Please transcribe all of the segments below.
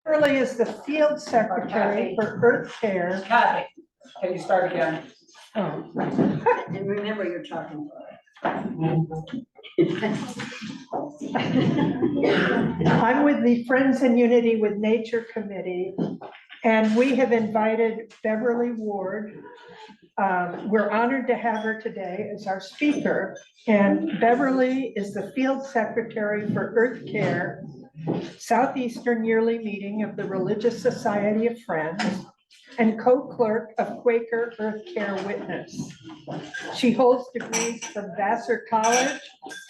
Beverly is the field secretary for Earthcare. Kathy, can you start again? Oh. And remember, you're talking. I'm with the Friends in Unity with Nature Committee, and we have invited Beverly Ward. We're honored to have her today as our speaker, and Beverly is the field secretary for Earthcare, Southeastern Yearly Meeting of the Religious Society of Friends, and co-clerk of Quaker Earthcare Witness. She holds degrees from Vassar College,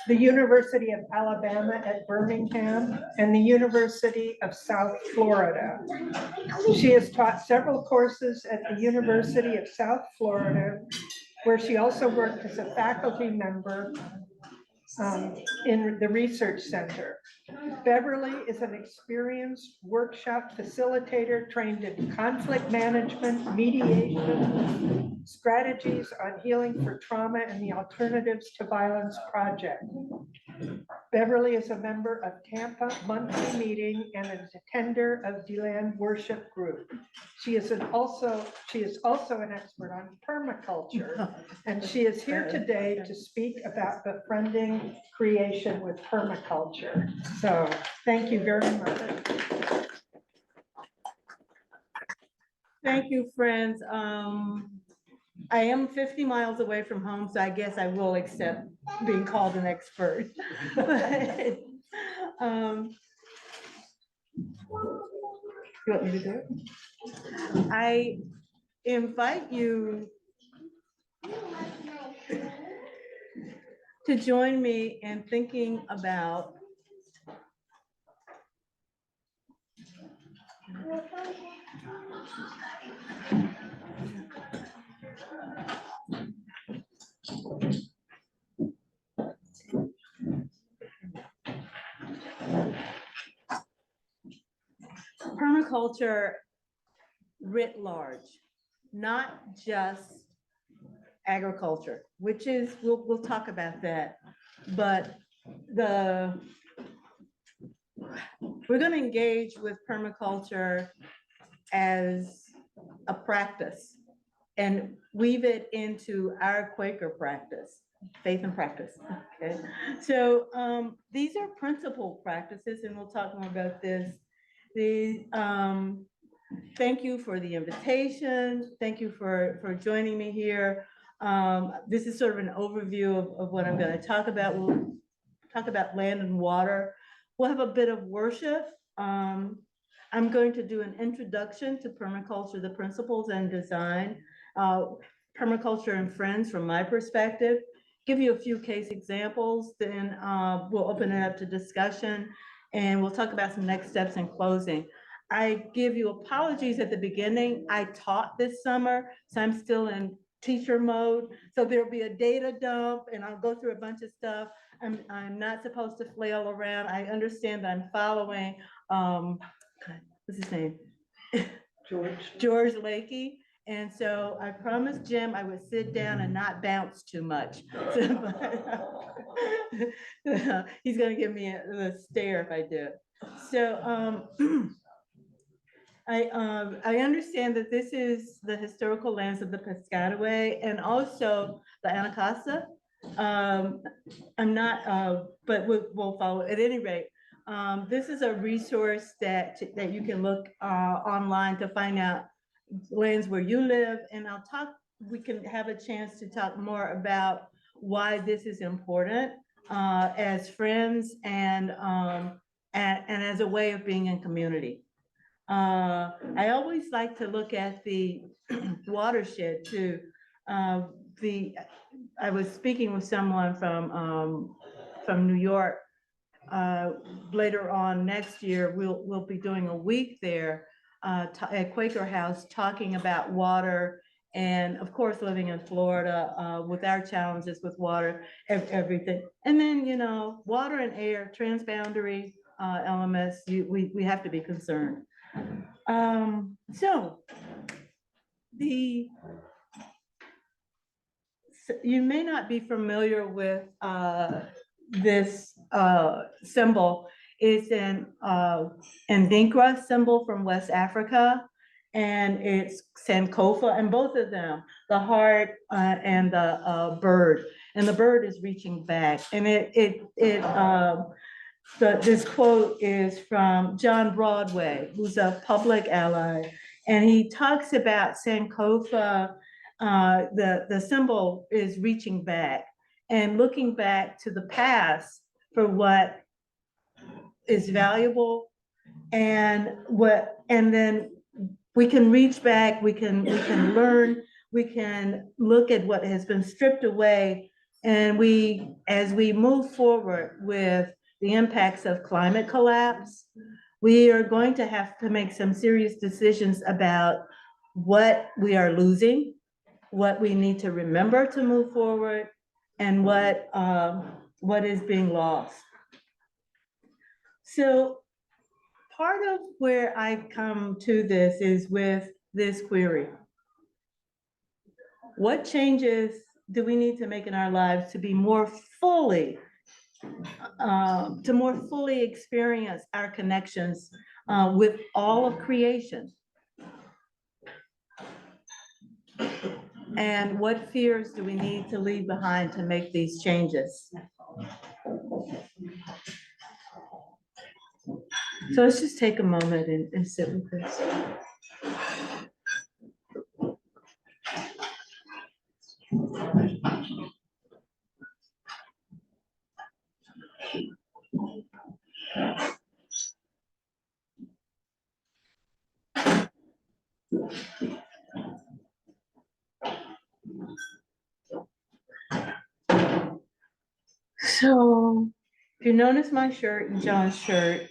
the University of Alabama at Birmingham, and the University of South Florida. She has taught several courses at the University of South Florida, where she also worked as a faculty member in the Research Center. Beverly is an experienced workshop facilitator trained in conflict management, mediation, strategies on healing for trauma, and the Alternatives to Violence Project. Beverly is a member of Tampa Monthly Meeting and an attender of DeLand Worship Group. She is also an expert on permaculture, and she is here today to speak about befriending creation with permaculture. So thank you very much. Thank you, friends. I am 50 miles away from home, so I guess I will accept being called an expert. But, you want me to do it? I invite you to join me in thinking about permaculture writ large, not just agriculture, which is, we'll talk about that, but we're going to engage with permaculture as a practice and weave it into our Quaker practice, faith and practice. Okay, so these are principled practices, and we'll talk more about this. Thank you for the invitation. Thank you for joining me here. This is sort of an overview of what I'm going to talk about. We'll talk about land and water. We'll have a bit of worship. I'm going to do an introduction to permaculture, the principles and design, permaculture and friends from my perspective, give you a few case examples, then we'll open it up to discussion, and we'll talk about some next steps in closing. I give you apologies at the beginning. I taught this summer, so I'm still in teacher mode. So there'll be a data dump and I'll go through a bunch of stuff. I'm not supposed to flail around. I understand that I'm following, what's his name? George Lakey. And so I promised Jim I would sit down and not bounce too much. So, he's gonna give me a stare if I do. So I understand that this is the historical lands of the Piscataway and also the Anacostia. I'm not, but we'll follow. At any rate, this is a resource that you can look online to find out lands where you live, and we can have a chance to talk more about why this is important as friends and as a way of being in community. I always like to look at the watershed too. I was speaking with someone from New York. Later on next year, we'll be doing a week there at Quaker House talking about water, and of course living in Florida with our challenges with water, everything. And then, you know, water and air, transboundary elements, we have to be concerned. So you may not be familiar with this symbol. It's an Ndinkra symbol from West Africa, and it's Sankofa, and both of them, the heart and the bird, and the bird is reaching back. And this quote is from John Broadway, who's a public ally, and he talks about Sankofa. The symbol is reaching back and looking back to the past for what is valuable, and then we can reach back, we can learn, we can look at what has been stripped away, and as we move forward with the impacts of climate collapse, we are going to have to make some serious decisions about what we are losing, what we need to remember to move forward, and what is being lost. So part of where I come to this is with this query. What changes do we need to make in our lives to be more fully, experience our connections with all of creation? And what fears do we need to leave behind to make these changes? So let's just take a moment and sit with this. So if you notice my shirt and John's shirt,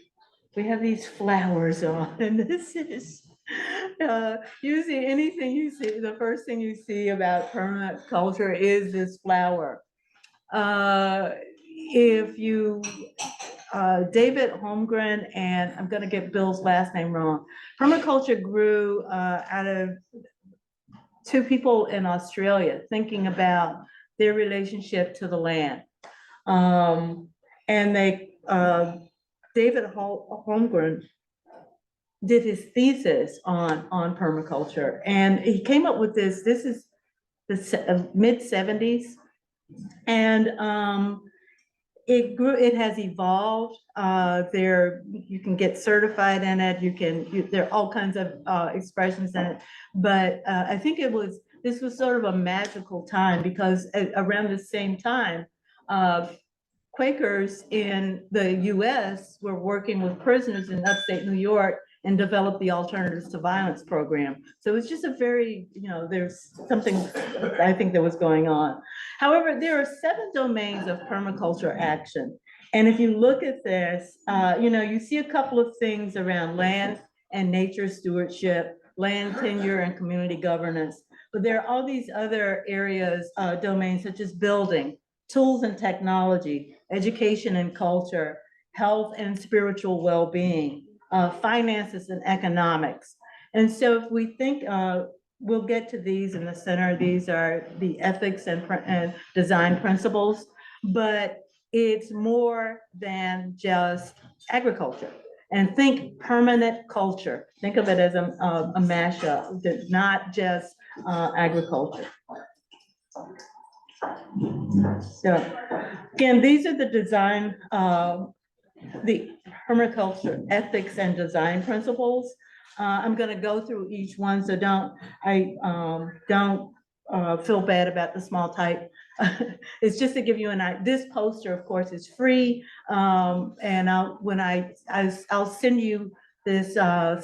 we have these flowers on, and this is usually anything you see, the first thing you see about permaculture is this flower. If you, David Holmgren, and I'm gonna get Bill's last name wrong, permaculture grew out of two people in Australia thinking about their relationship to the land. And David Holmgren did his thesis on permaculture, and he came up with this is the mid-70s, and it has evolved. You can get certified in it, there are all kinds of expressions in it, but I think this was sort of a magical time, because around the same time, Quakers in the US were working with prisoners in upstate New York and developed the Alternatives to Violence program. So it's just a very, there's something I think that was going on. However, there are 7 domains of permaculture action. And if you look at this, you see a couple of things around land and nature stewardship, land tenure and community governance. But there are all these other areas, domains such as building, tools and technology, education and culture, health and spiritual well-being, finances and economics. And so if we think, we'll get to these in the center, these are the ethics and design principles, but it's more than just agriculture. And think permanent culture. Think of it as a mashup, not just agriculture. So again, these are the design, the permaculture ethics and design principles. I'm going to go through each one, so don't feel bad about the small type. It's just to give you an idea. This poster, of course, is free, and I'll send you this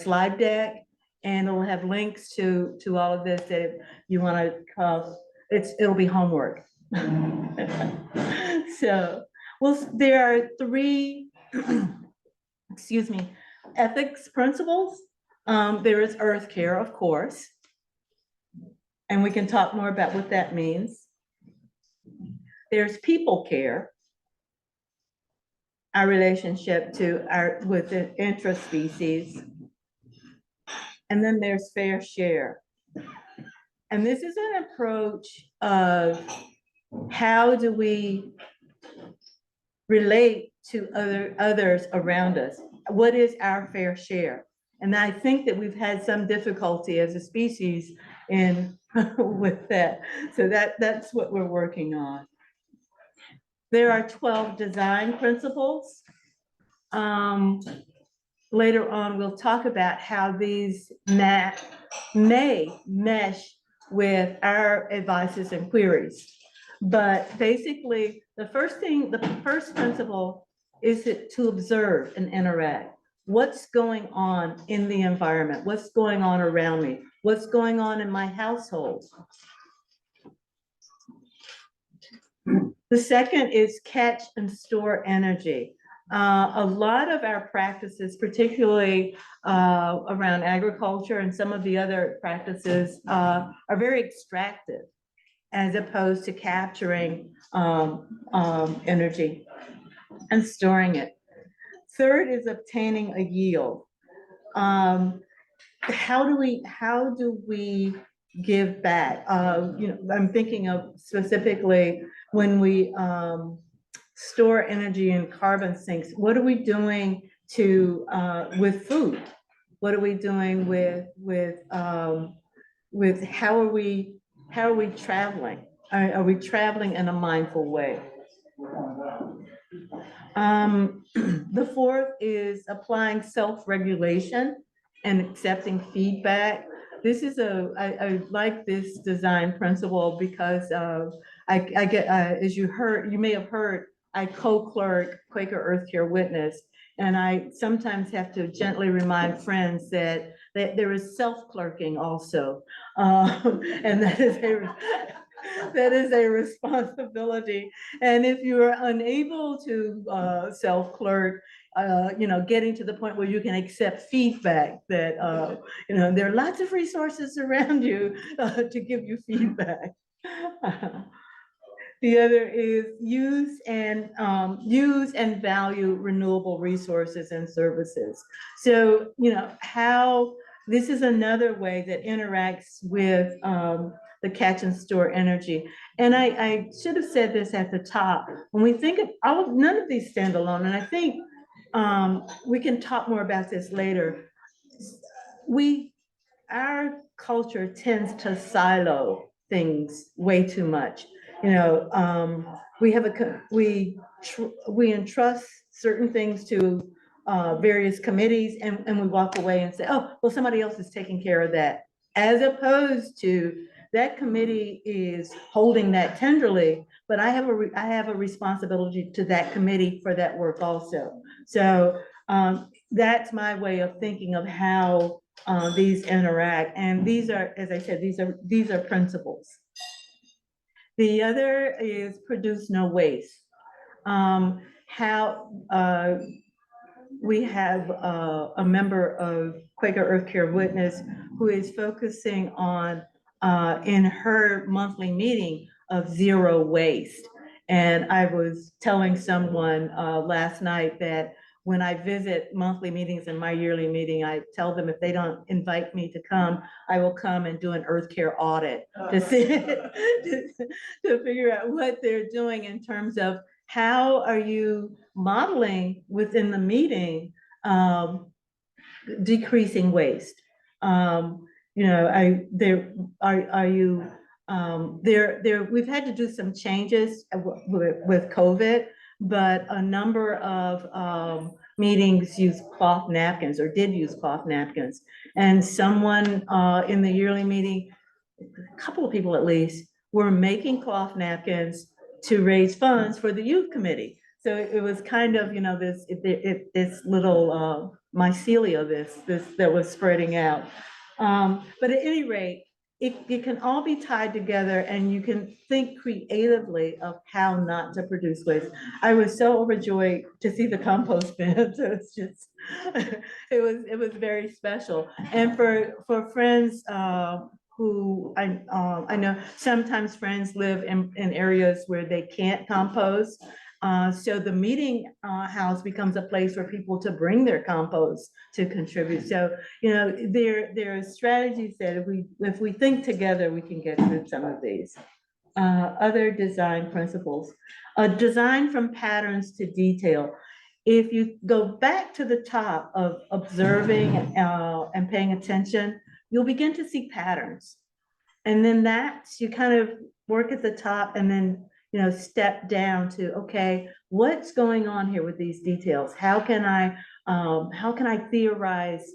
slide deck, and it'll have links to all of this that if you want to. It'll be homework. So, well, there are 3, excuse me, ethics principles. There is earth care, of course, and we can talk more about what that means. There's people care, our relationship with the intra-species, and then there's fair share. And this is an approach of how do we relate to others around us. What is our fair share? And I think that we've had some difficulty as a species in with that. So that's what we're working on. There are 12 design principles. Later on, we'll talk about how these may mesh with our advices and queries. But basically, the first principle is to observe and interact. What's going on in the environment? What's going on around me? What's going on in my household? The second is catch and store energy. A lot of our practices, particularly around agriculture and some of the other practices, are very extractive as opposed to capturing energy and storing it. Third is obtaining a yield. How do we give back? I'm thinking of specifically when we store energy in carbon sinks. What are we doing with food? What are we doing with how are we traveling? Are we traveling in a mindful way? The fourth is applying self-regulation and accepting feedback. This is I like this design principle because I get, as you may have heard, I co-clerk Quaker Earthcare Witness, and I sometimes have to gently remind friends that there is self-clerking also, and that is a responsibility. And if you are unable to self-clerk, getting to the point where you can accept feedback, that there are lots of resources around you to give you feedback. The other is use and value renewable resources and services. So, how this is another way that interacts with the catch and store energy. And I should have said this at the top. When we think of none of these stand alone, and I think we can talk more about this later. Our culture tends to silo things way too much. We entrust certain things to various committees, and we walk away and say, oh, well, somebody else is taking care of that, as opposed to that committee is holding that tenderly, but I have a responsibility to that committee for that work also. So that's my way of thinking of how these interact. And these are, as I said, these are principles. The other is produce no waste. We have a member of Quaker Earthcare Witness who is focusing on, in her monthly meeting, of zero waste. And I was telling someone last night that when I visit monthly meetings and my yearly meeting, I tell them if they don't invite me to come, I will come and do an earth care audit to see, to figure out what they're doing in terms of how are you modeling within the meeting decreasing waste. We've had to do some changes with COVID, but a number of meetings use cloth napkins, or did use cloth napkins. And someone in the yearly meeting, a couple of people at least, were making cloth napkins to raise funds for the youth committee. So it was kind of, this little mycelia, that was spreading out. But at any rate, it can all be tied together, and you can think creatively of how not to produce waste. I was so overjoyed to see the compost bin. So it's just, it was very special. And for friends who I know sometimes friends live in areas where they can't compost. So the meeting house becomes a place for people to bring their compost to contribute. So, there are strategies that if we think together, we can get through some of these. Other design principles, design from patterns to detail. if you go back to the top of observing and paying attention, you'll begin to see patterns. And then that's, you kind of work at the top and then, step down to, okay, what's going on here with these details? How can I theorize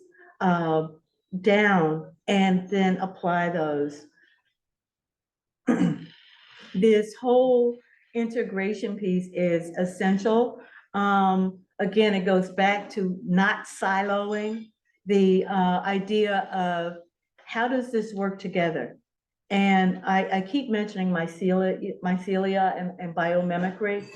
down and then apply those? This whole integration piece is essential. Again, it goes back to not siloing the idea of how does this work together? And I keep mentioning mycelia and biomimicry.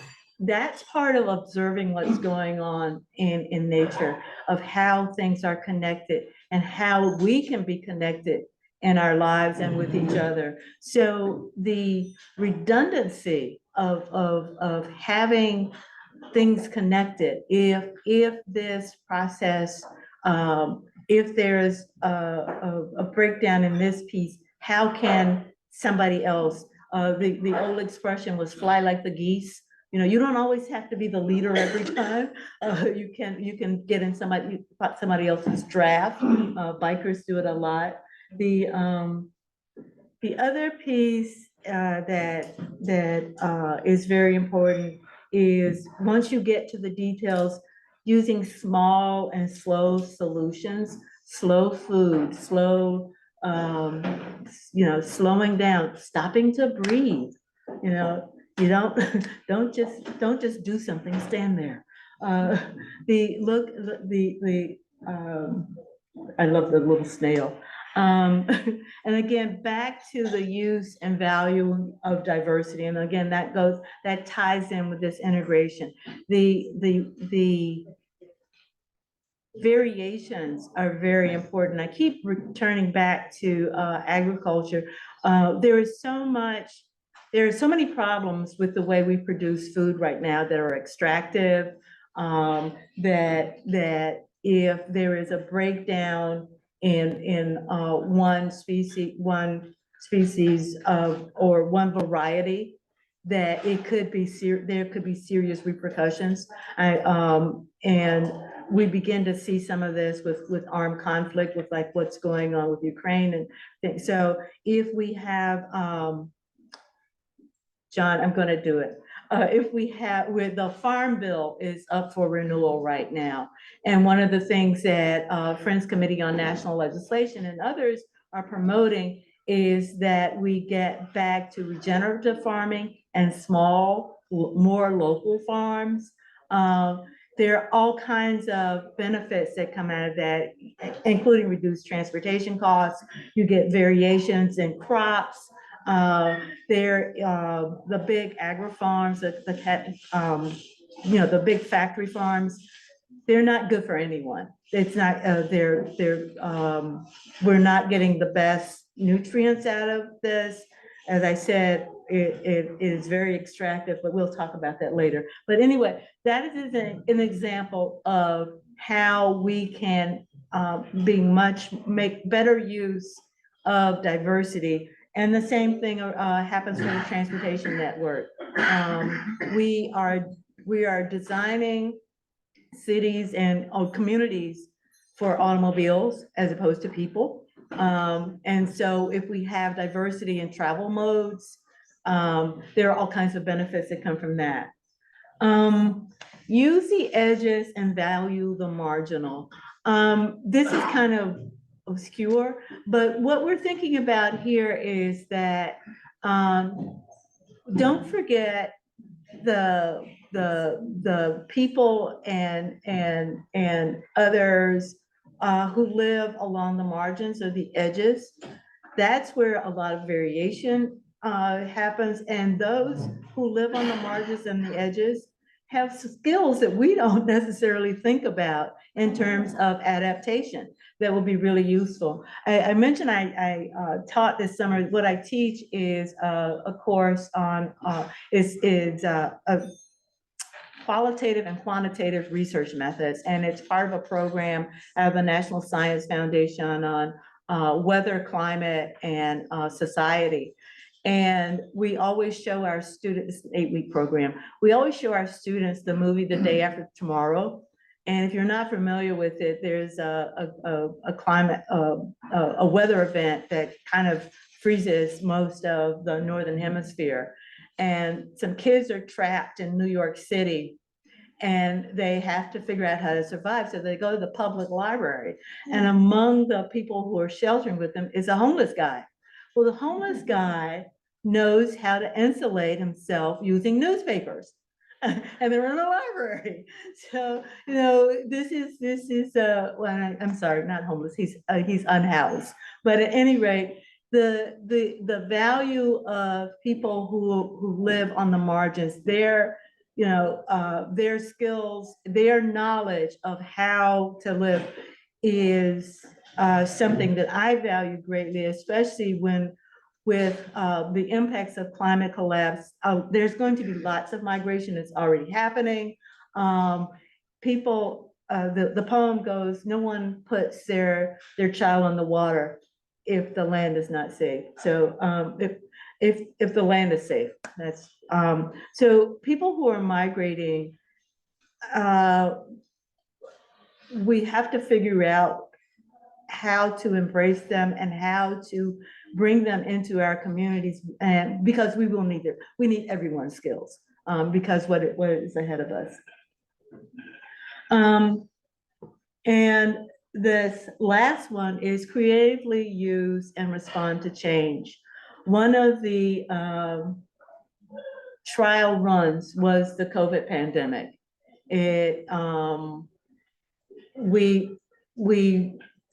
That's part of observing what's going on in nature, of how things are connected and how we can be connected in our lives and with each other. So the redundancy of having things connected, if this process, if there's a breakdown in this piece, how can somebody else, the old expression was fly like the geese. You don't always have to be the leader every time. You can get in somebody else's draft. Bikers do it a lot. The other piece that is very important is, once you get to the details, using small and slow solutions, slow food, slowing down, stopping to breathe. You don't just do something, stand there. I love the little snail. And again, back to the use and value of diversity. And again, that ties in with this integration. The variations are very important. I keep returning back to agriculture. There are so many problems with the way we produce food right now that are extractive, that if there is a breakdown in one species of, or one variety, that there could be serious repercussions. And we begin to see some of this with armed conflict, with like what's going on with Ukraine and things. So if we have, John, I'm going to do it. If we have, with the Farm Bill is up for renewal right now. And one of the things that Friends Committee on National Legislation and others are promoting is that we get back to regenerative farming and small, more local farms. There are all kinds of benefits that come out of that, including reduced transportation costs. You get variations in crops. The big agri farms, the big factory farms, they're not good for anyone. It's not, we're not getting the best nutrients out of this. As I said, it is very extractive, but we'll talk about that later. But anyway, that is an example of how we can make better use of diversity. And the same thing happens for the transportation network. We are designing cities and communities for automobiles as opposed to people. And so if we have diversity in travel modes, there are all kinds of benefits that come from that. Use the edges and value the marginal. This is kind of obscure, but what we're thinking about here is that don't forget the people and others who live along the margins or the edges. That's where a lot of variation happens, and those who live on the margins and the edges have skills that we don't necessarily think about in terms of adaptation that will be really useful. I mentioned I taught this summer. What I teach is a course on qualitative and quantitative research methods, and it's part of a program out of the National Science Foundation on weather, climate, and society. And we always show our students, it's an 8-week program. We always show our students the movie The Day After Tomorrow. And if you're not familiar with it, there's a climate, a weather event that kind of freezes most of the Northern Hemisphere. And some kids are trapped in New York City and they have to figure out how to survive. So they go to the public library. And among the people who are sheltering with them is a homeless guy. Well, the homeless guy knows how to insulate himself using newspapers. And they're in a library. So, you know, this is well, I'm sorry, not homeless, he's unhoused. But at any rate, the value of people who live on the margins, their skills, their knowledge of how to live is something that I value greatly, especially when with the impacts of climate collapse. There's going to be lots of migration. It's already happening. People, the poem goes, no one puts their child on the water if the land is not safe. So if the land is safe, that's so people who are migrating, we have to figure out how to embrace them and how to bring them into our communities, and because we will need it. We need everyone's skills because what is ahead of us. And this last one is creatively use and respond to change. One of the trial runs was the COVID pandemic. We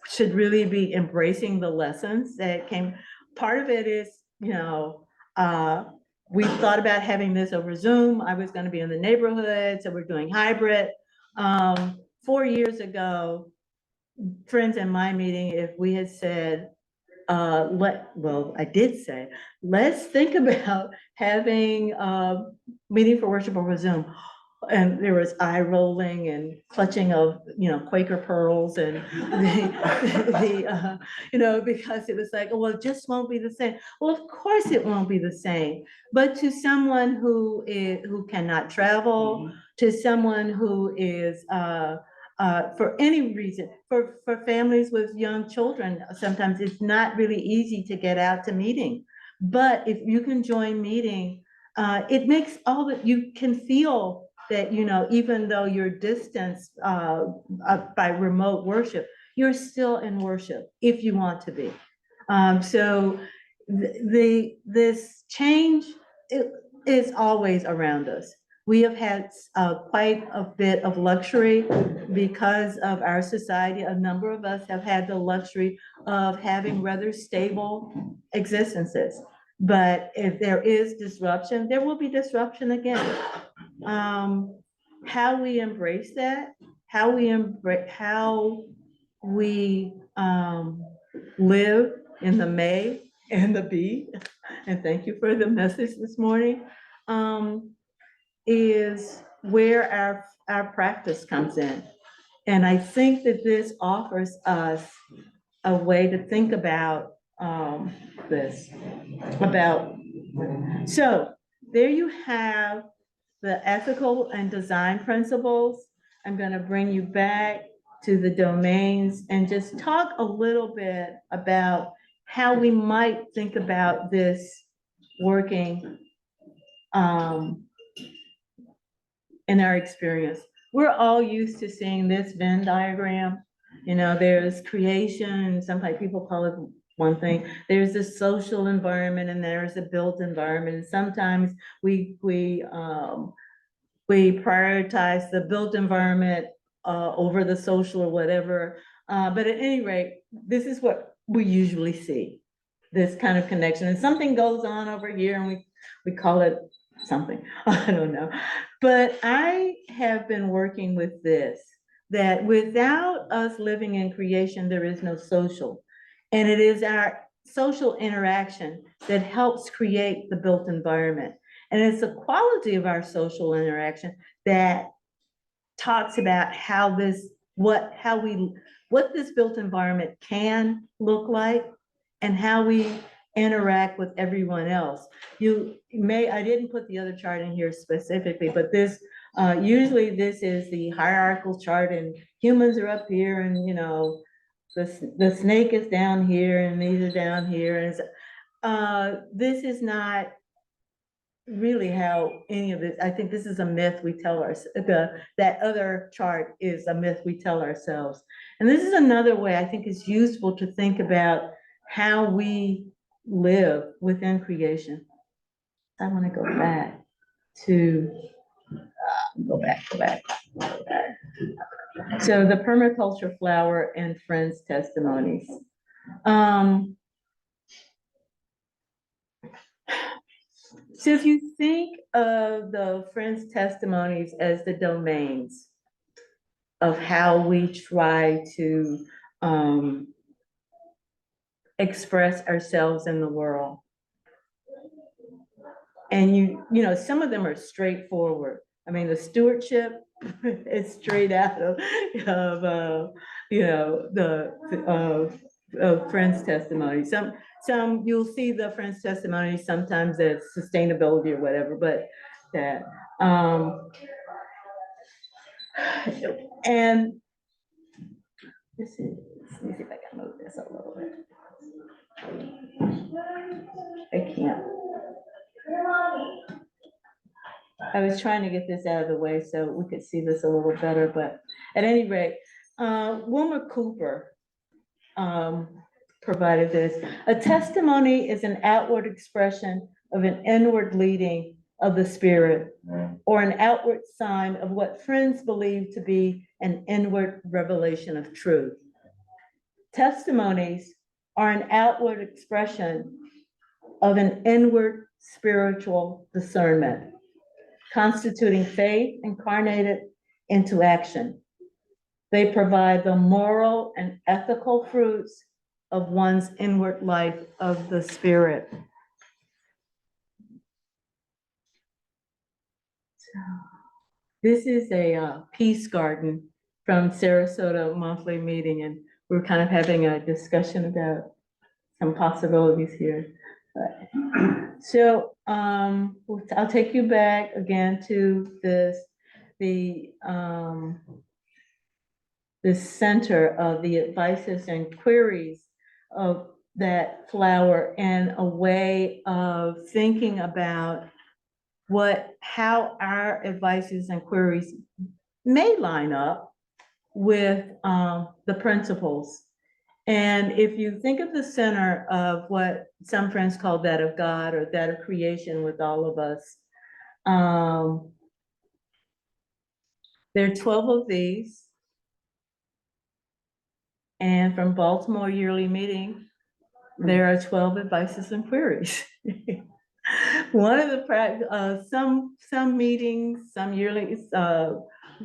should really be embracing the lessons that came. Part of it is, we thought about having this over Zoom. I was going to be in the neighborhood, so we're doing hybrid. 4 years ago, friends in my meeting, if we had said, I did say, let's think about having a meeting for worship over Zoom. And there was eye rolling and clutching of, Quaker pearls and because it was like, well, it just won't be the same. Well, of course it won't be the same. But to someone who cannot travel, to someone who is, for any reason, for families with young children, sometimes it's not really easy to get out to meeting. But if you can join meeting, it makes all that you can feel that, even though you're distanced by remote worship, you're still in worship if you want to be. So this change is always around us. We have had quite a bit of luxury because of our society. A number of us have had the luxury of having rather stable existences. But if there is disruption, there will be disruption again. How we embrace that, how we live in the may and the be, and thank you for the message this morning, is where our practice comes in. And I think that this offers us a way to think about this. So there you have the ethical and design principles. I'm going to bring you back to the domains and just talk a little bit about how we might think about this working in our experience. We're all used to seeing this Venn diagram. There's creation, sometimes people call it one thing. There's a social environment and there's a built environment. And sometimes we prioritize the built environment over the social or whatever. But at any rate, this is what we usually see, this kind of connection. And something goes on over here and we call it something, I don't know. But I have been working with this, that without us living in creation, there is no social. And it is our social interaction that helps create the built environment. And it's the quality of our social interaction that talks about how what this built environment can look like, and how we interact with everyone else. You may, I didn't put the other chart in here specifically, but this, usually this is the hierarchical chart and humans are up here and, the snake is down here and these are down here. And this is not really how any of this, I think this is a myth we tell ourselves. That other chart is a myth we tell ourselves. And this is another way I think is useful to think about how we live within creation. I want to go back to, go back. So the permaculture flower and friends testimonies. So if you think of the friends testimonies as the domains of how we try to express ourselves in the world. And some of them are straightforward. I mean, the stewardship is straight out of friends' testimony. Some you'll see the friends' testimony sometimes as sustainability or whatever, but that and this is, let me see if I can move this a little bit. I can't. I was trying to get this out of the way so we could see this a little better, but at any rate, Wilma Cooper provided this. A testimony is an outward expression of an inward leading of the spirit, or an outward sign of what friends believe to be an inward revelation of truth. Testimonies are an outward expression of an inward spiritual discernment, constituting faith incarnated into action. They provide the moral and ethical fruits of one's inward life of the spirit. So, this is a peace garden from Sarasota monthly meeting, and we're kind of having a discussion about some possibilities here. So I'll take you back again to the center of the advices and queries of that flower, and a way of thinking about how our advices and queries may line up with the principles. And if you think of the center of what some friends call that of God or that of creation with all of us, there are 12 of these. And from Baltimore Yearly Meeting, there are 12 advices and queries. One of the some meetings, some yearly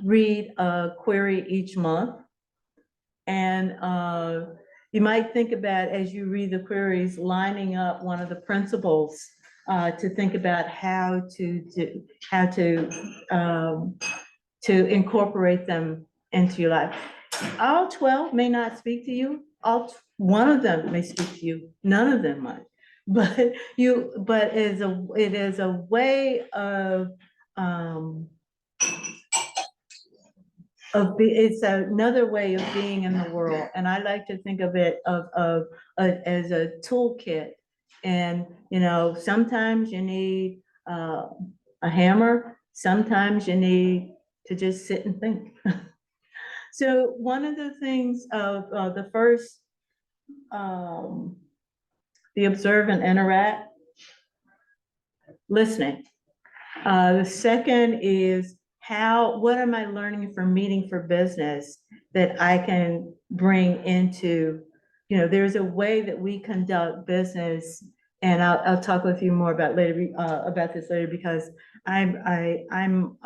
read a query each month, and you might think about, as you read the queries, lining up one of the principles to think about how to incorporate them into your life. All 12 may not speak to you. One of them may speak to you. None of them might. But it is a way it's another way of being in the world. And I like to think of it as a toolkit. And, sometimes you need a hammer, sometimes you need to just sit and think. So one of the things of the first, the observe and interact, listening. The second is what am I learning from meeting for business that I can bring into, there's a way that we conduct business, and I'll talk with you more about this later, because I'm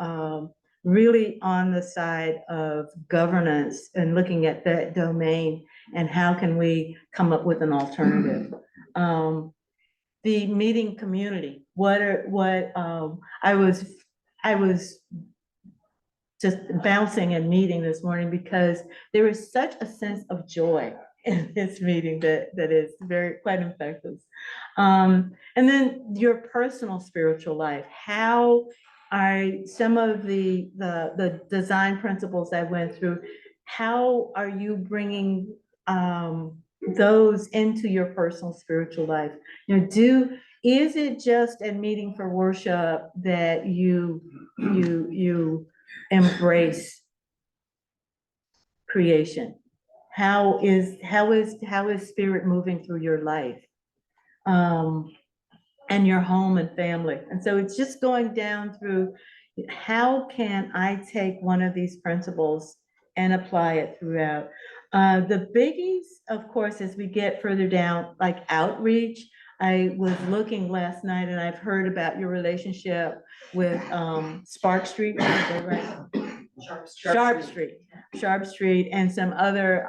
really on the side of governance and looking at that domain and how can we come up with an alternative. The meeting community, I was just bouncing and meeting this morning because there is such a sense of joy in this meeting that is very quite infectious. And then your personal spiritual life. How are some of the design principles I went through, how are you bringing those into your personal spiritual life? You know, is it just a meeting for worship that you embrace creation? How is spirit moving through your life? And your home and family. And so it's just going down through, how can I take one of these principles and apply it throughout? The biggies, of course, as we get further down, like outreach. I was looking last night and I've heard about your relationship with Spark Street, right? Sharp Street, and some other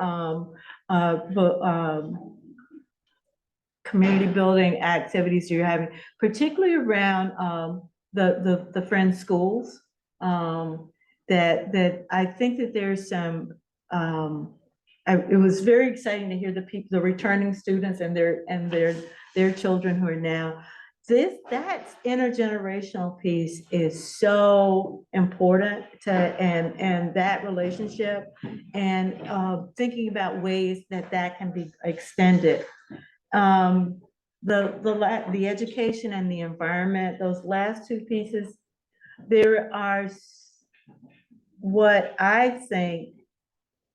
community building activities you're having, particularly around the Friends schools. That I think that there's some. It was very exciting to hear the returning students and their children who are now. That intergenerational piece is so important to and that relationship, and thinking about ways that can be extended. The education and the environment, those last two pieces, there are what I think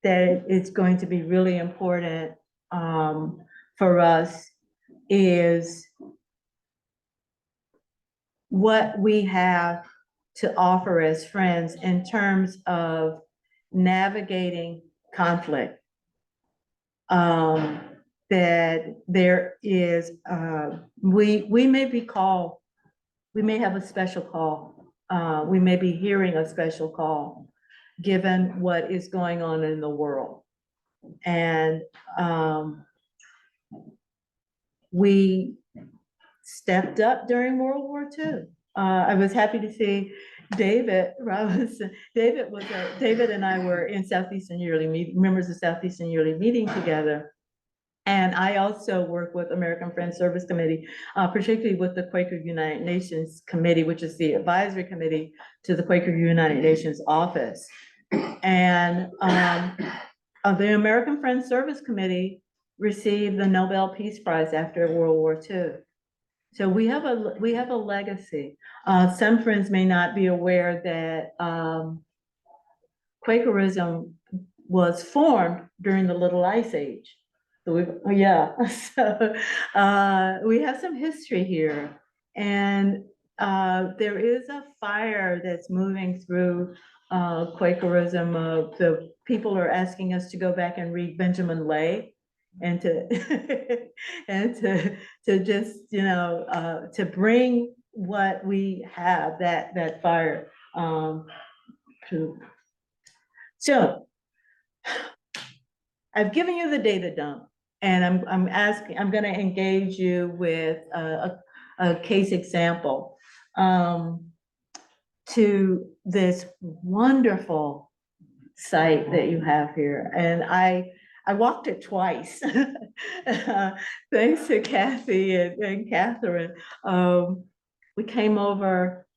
that it's going to be really important for us is what we have to offer as friends in terms of navigating conflict. That there is, we may have a special call. We may be hearing a special call, given what is going on in the world. And we stepped up during World War II. I was happy to see David Robinson. David and I were in Southeastern Yearly Meeting, members of Southeastern Yearly Meeting together. And I also work with American Friends Service Committee, particularly with the Quaker United Nations Committee, which is the advisory committee to the Quaker United Nations office. And the American Friends Service Committee received the Nobel Peace Prize after World War II. So we have a legacy. Some friends may not be aware that Quakerism was formed during the Little Ice Age. So we have some history here, and there is a fire that's moving through Quakerism. The people are asking us to go back and read Benjamin Lay, and to and to just to bring what we have, that fire to. So I've given you the data dump, and I'm going to engage you with a case example to this wonderful site that you have here. And I walked it twice, thanks to Kathy and Catherine. We came over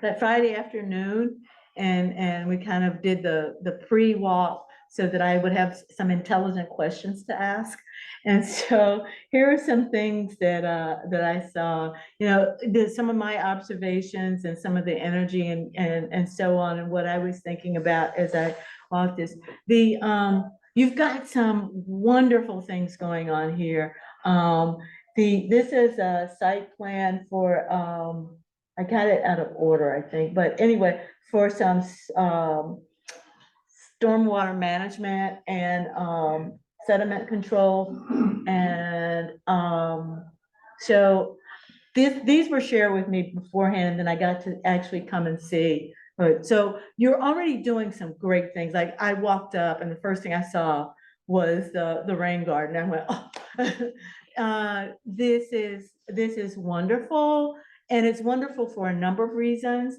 that Friday afternoon, and we kind of did the pre-walk so that I would have some intelligent questions to ask. And so here are some things that I saw, some of my observations and some of the energy and so on, and what I was thinking about as I walked this. You've got some wonderful things going on here. This is a site plan for, I got it out of order, I think, but anyway, for some stormwater management and sediment control. And so these were shared with me beforehand, and I got to actually come and see. But so you're already doing some great things. Like I walked up and the first thing I saw was the rain garden. I went, oh, this is wonderful. And it's wonderful for a number of reasons.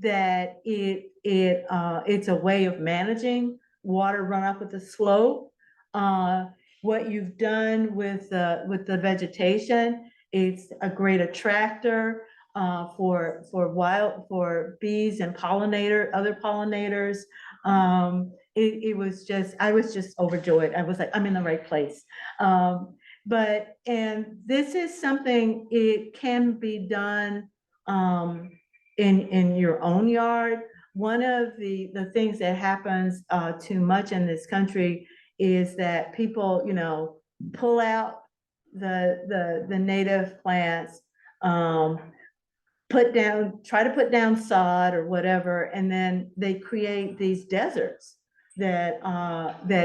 That it's a way of managing water runoff with the slope. What you've done with the vegetation, it's a great attractor for bees and other pollinators. It was just, I was just overjoyed. I was like, I'm in the right place. And this is something, it can be done in your own yard. One of the things that happens too much in this country is that people, pull out the native plants, try to put down sod or whatever, and then they create these deserts that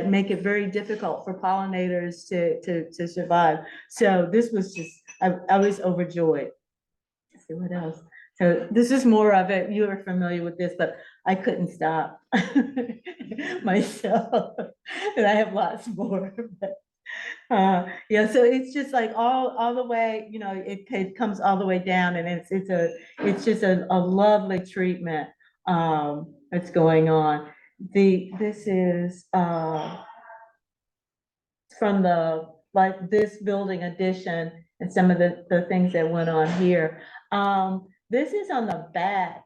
make it very difficult for pollinators to survive. So this was just, I was overjoyed. Let's see what else. So this is more of it. You are familiar with this, but I couldn't stop myself. And I have lots more. Yeah, so it's just like all the way, it comes all the way down, and it's just a lovely treatment that's going on. This is from this building addition and some of the things that went on here. This is on the back,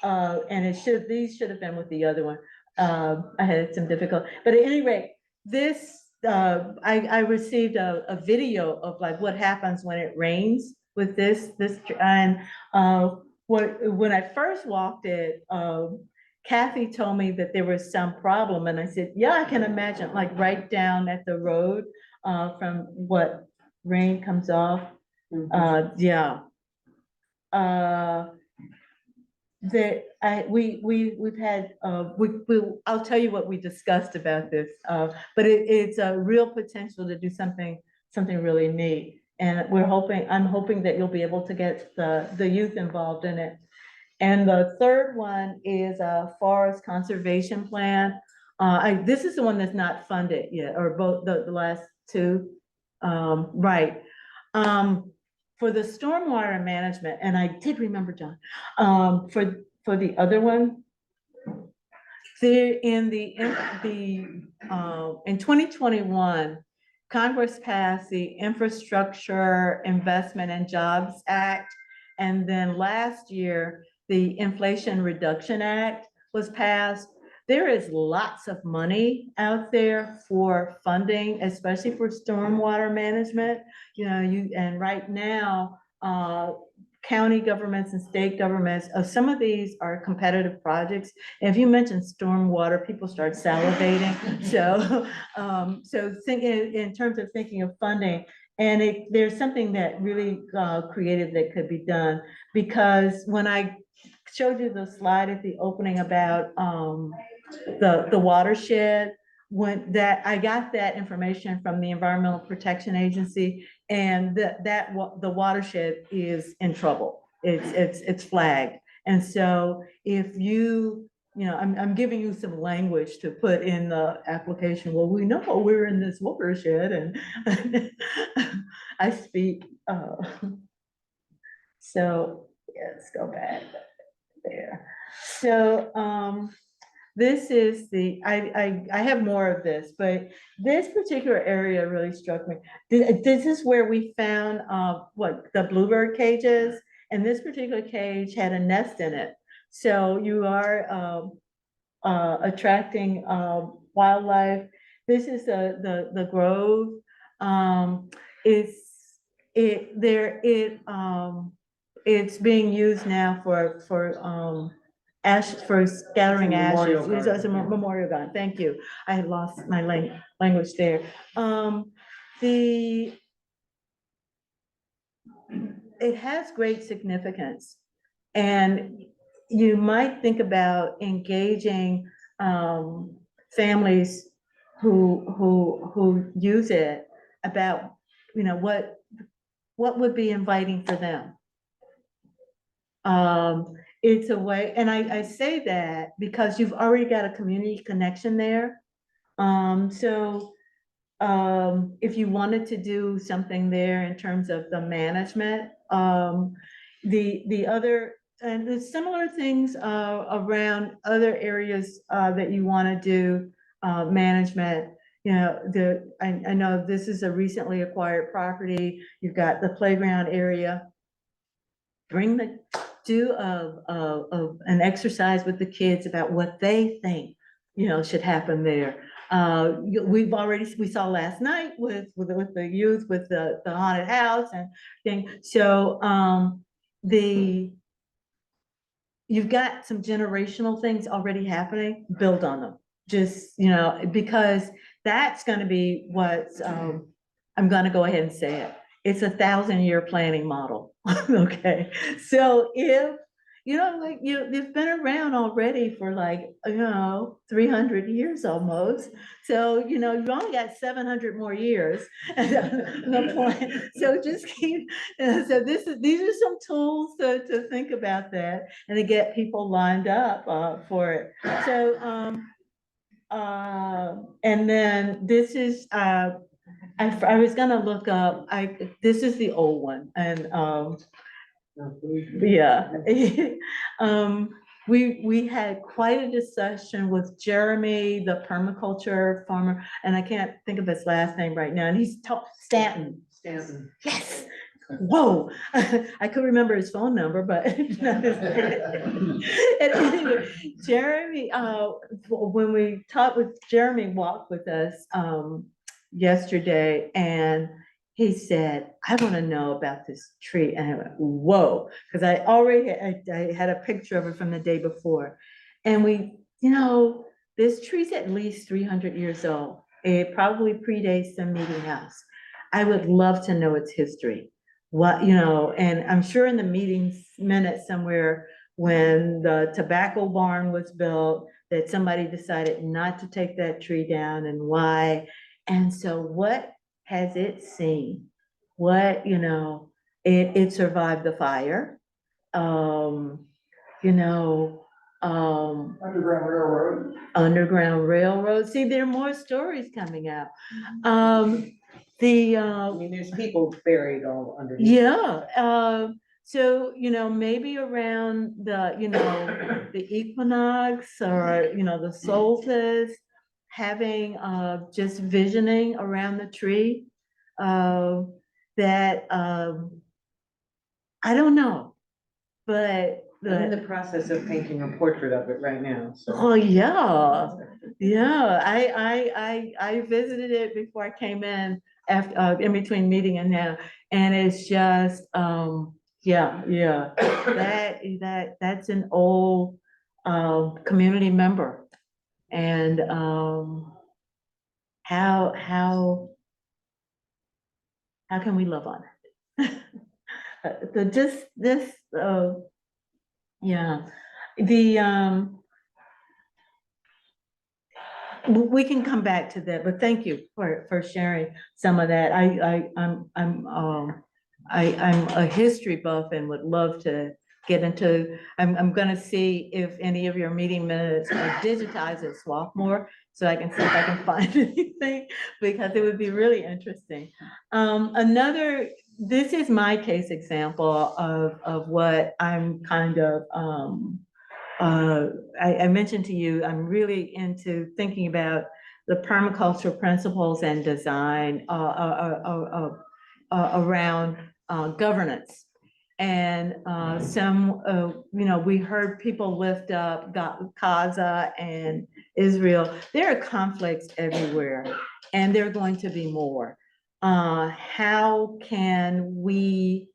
and these should have been with the other one. I had some difficulty, but at any rate, this, I received a video of like what happens when it rains with this, and when I first walked it, Kathy told me that there was some problem, and I said, yeah, I can imagine, like right down at the road, from what rain comes off. Yeah. We've had, I'll tell you what we discussed about this, but it's a real potential to do something really neat. And I'm hoping that you'll be able to get the youth involved in it. And the third one is a forest conservation plan. This is the one that's not funded yet, or both the last two, right. For the stormwater management, and I did remember, John, for the other one, in 2021, Congress passed the Infrastructure Investment and Jobs Act, and then last year the Inflation Reduction Act was passed. There is lots of money out there for funding, especially for stormwater management. And right now, county governments and state governments, some of these are competitive projects. And if you mention stormwater, people start salivating. So thinking in terms of thinking of funding, and there's something that really creative that could be done, because when I showed you the slide at the opening about the watershed, I got that information from the Environmental Protection Agency, and the watershed is in trouble. It's flagged. And so if I'm giving you some language to put in the application. Well, we know we're in this watershed, and I speak. So yeah, let's go back there. So this is I have more of this, but this particular area really struck me. This is where we found the bluebird cages, and this particular cage had a nest in it. So you are attracting wildlife. This is the grove. It's being used now for scattering ashes. As a memorial garden. Thank you. I had lost my language there. It has great significance, and you might think about engaging families who use it about what would be inviting for them. It's a way, and I say that because you've already got a community connection there. So if you wanted to do something there in terms of the management, the other, and the similar things around other areas that you want to do management, you know, I know this is a recently acquired property. You've got the playground area. Do an exercise with the kids about what they think, you know, should happen there. We saw last night with the youth, with the haunted house and thing. So, you've got some generational things already happening, build on them. Just, you know, because that's gonna be what's, I'm gonna go ahead and say it. It's 1,000-year planning model, okay? So if, you know, like, they've been around already for like, 300 years almost. So, you know, you've only got 700 more years. The point. So just keep, so these are some tools to think about that and to get people lined up for it. So, and then this is, I was gonna look up, this is the old one, and, yeah. We had quite a discussion with Jeremy, the permaculture farmer, and I can't think of his last name right now, and he's Stanton. Stanton. Yes. Whoa, I could remember his phone number, but not his name. And anyway, Jeremy, when we talked with Jeremy, walked with us yesterday, and he said, I want to know about this tree. And I went, whoa, because I had a picture of it from the day before. And you know, this tree's at least 300 years old. It probably predates the meeting house. I would love to know its history. What, you know, and I'm sure in the meeting minutes somewhere, when the tobacco barn was built, that somebody decided not to take that tree down, and why. And so what has it seen? What, you know, it survived the fire. You know, Underground Railroad. Underground Railroad. See, there are more stories coming out. I mean, there's people buried all underneath. Yeah, so, you know, maybe around the, you know, the equinox, or, you know, the solstice, having, just visioning around the tree, that, I don't know, but I'm in the process of painting a portrait of it right now, so. oh, yeah, yeah, I visited it before I came in, after, in between meeting and now, and it's just, yeah, that's an old, community member. And, how can we love on it? Yeah, we can come back to that, but thank you for sharing some of that. I'm a history buff and would love to get into, I'm gonna see if any of your meeting minutes are digitized at Swarthmore, so I can see if I can find anything, because it would be really interesting. This is my case example of what I'm kind of, I mentioned to you, I'm really into thinking about the permaculture principles and design around governance. And you know, we heard people lift up Gaza and Israel. There are conflicts everywhere, and there are going to be more. How can we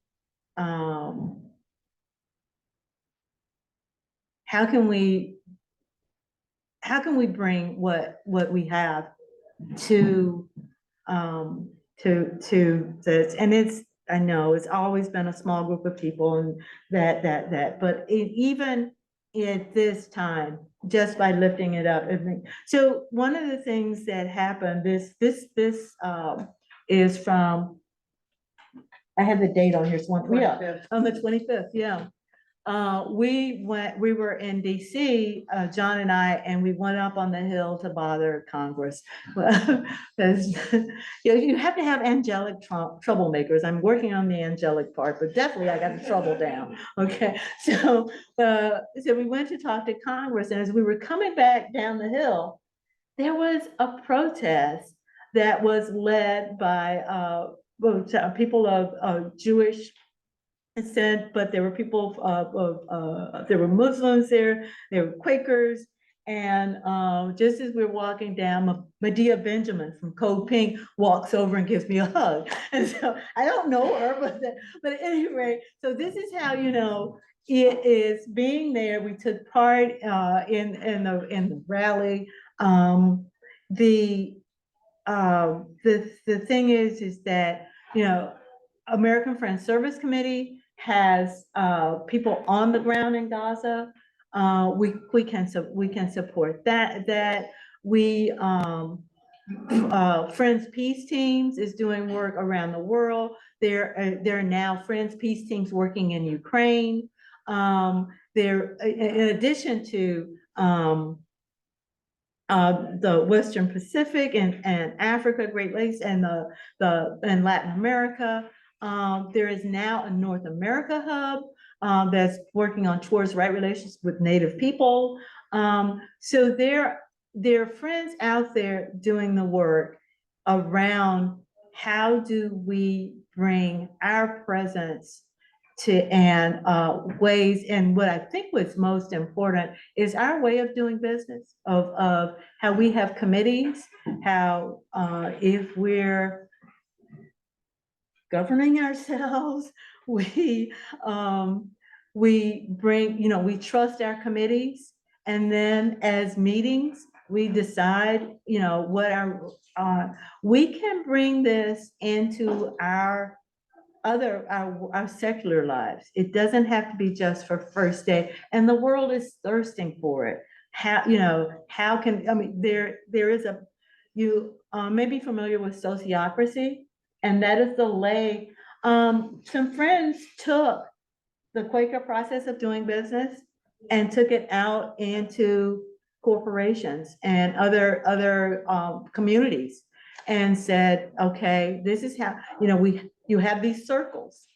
bring what we have to this? And I know it's always been a small group of people, and but even at this time, just by lifting it up. So one of the things that happened, this is from, I have the date on here, it's on the 25th, yeah. We were in DC, John and I, and we went up on the Hill to bother Congress. Because you have to have angelic troublemakers. I'm working on the angelic part, but definitely I got the trouble down. Okay, so we went to talk to Congress, and as we were coming back down the hill, there was a protest that was led by people of Jewish descent, but there were people there were Muslims there were Quakers, and just as we're walking down, Medea Benjamin from Code Pink walks over and gives me a hug. And so I don't know her, but anyway, so this is how, you know, it is being there. We took part in the rally. The thing is that, you know, American Friends Service Committee has people on the ground in Gaza. We can support that we Friends Peace Teams is doing work around the world. There are now Friends Peace Teams working in Ukraine. There, in addition to the Western Pacific and Africa, Great Lakes, and and Latin America. There is now a North America hub that's working on towards right relations with Native people. So there are friends out there doing the work around how do we bring our presence to and ways, and what I think was most important is our way of doing business, of how we have committees, how if we're governing ourselves, we bring, you know, we trust our committees, and then as meetings, we decide, you know, what we can bring this into our secular lives. It doesn't have to be just for First Day, and the world is thirsting for it. How, you know, how can, I mean, there is you may be familiar with sociocracy, and that is the lay. Some friends took the Quaker process of doing business and took it out into corporations and other communities, and said, okay, this is how, you know, you have these circles,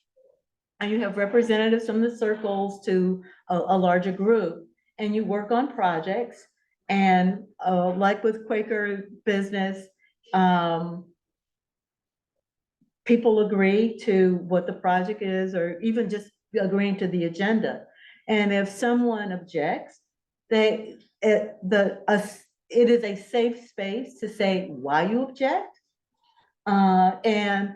and you have representatives from the circles to a larger group, and you work on projects, and like with Quaker business, people agree to what the project is, or even just agreeing to the agenda. And if someone objects, it is a safe space to say why you object. And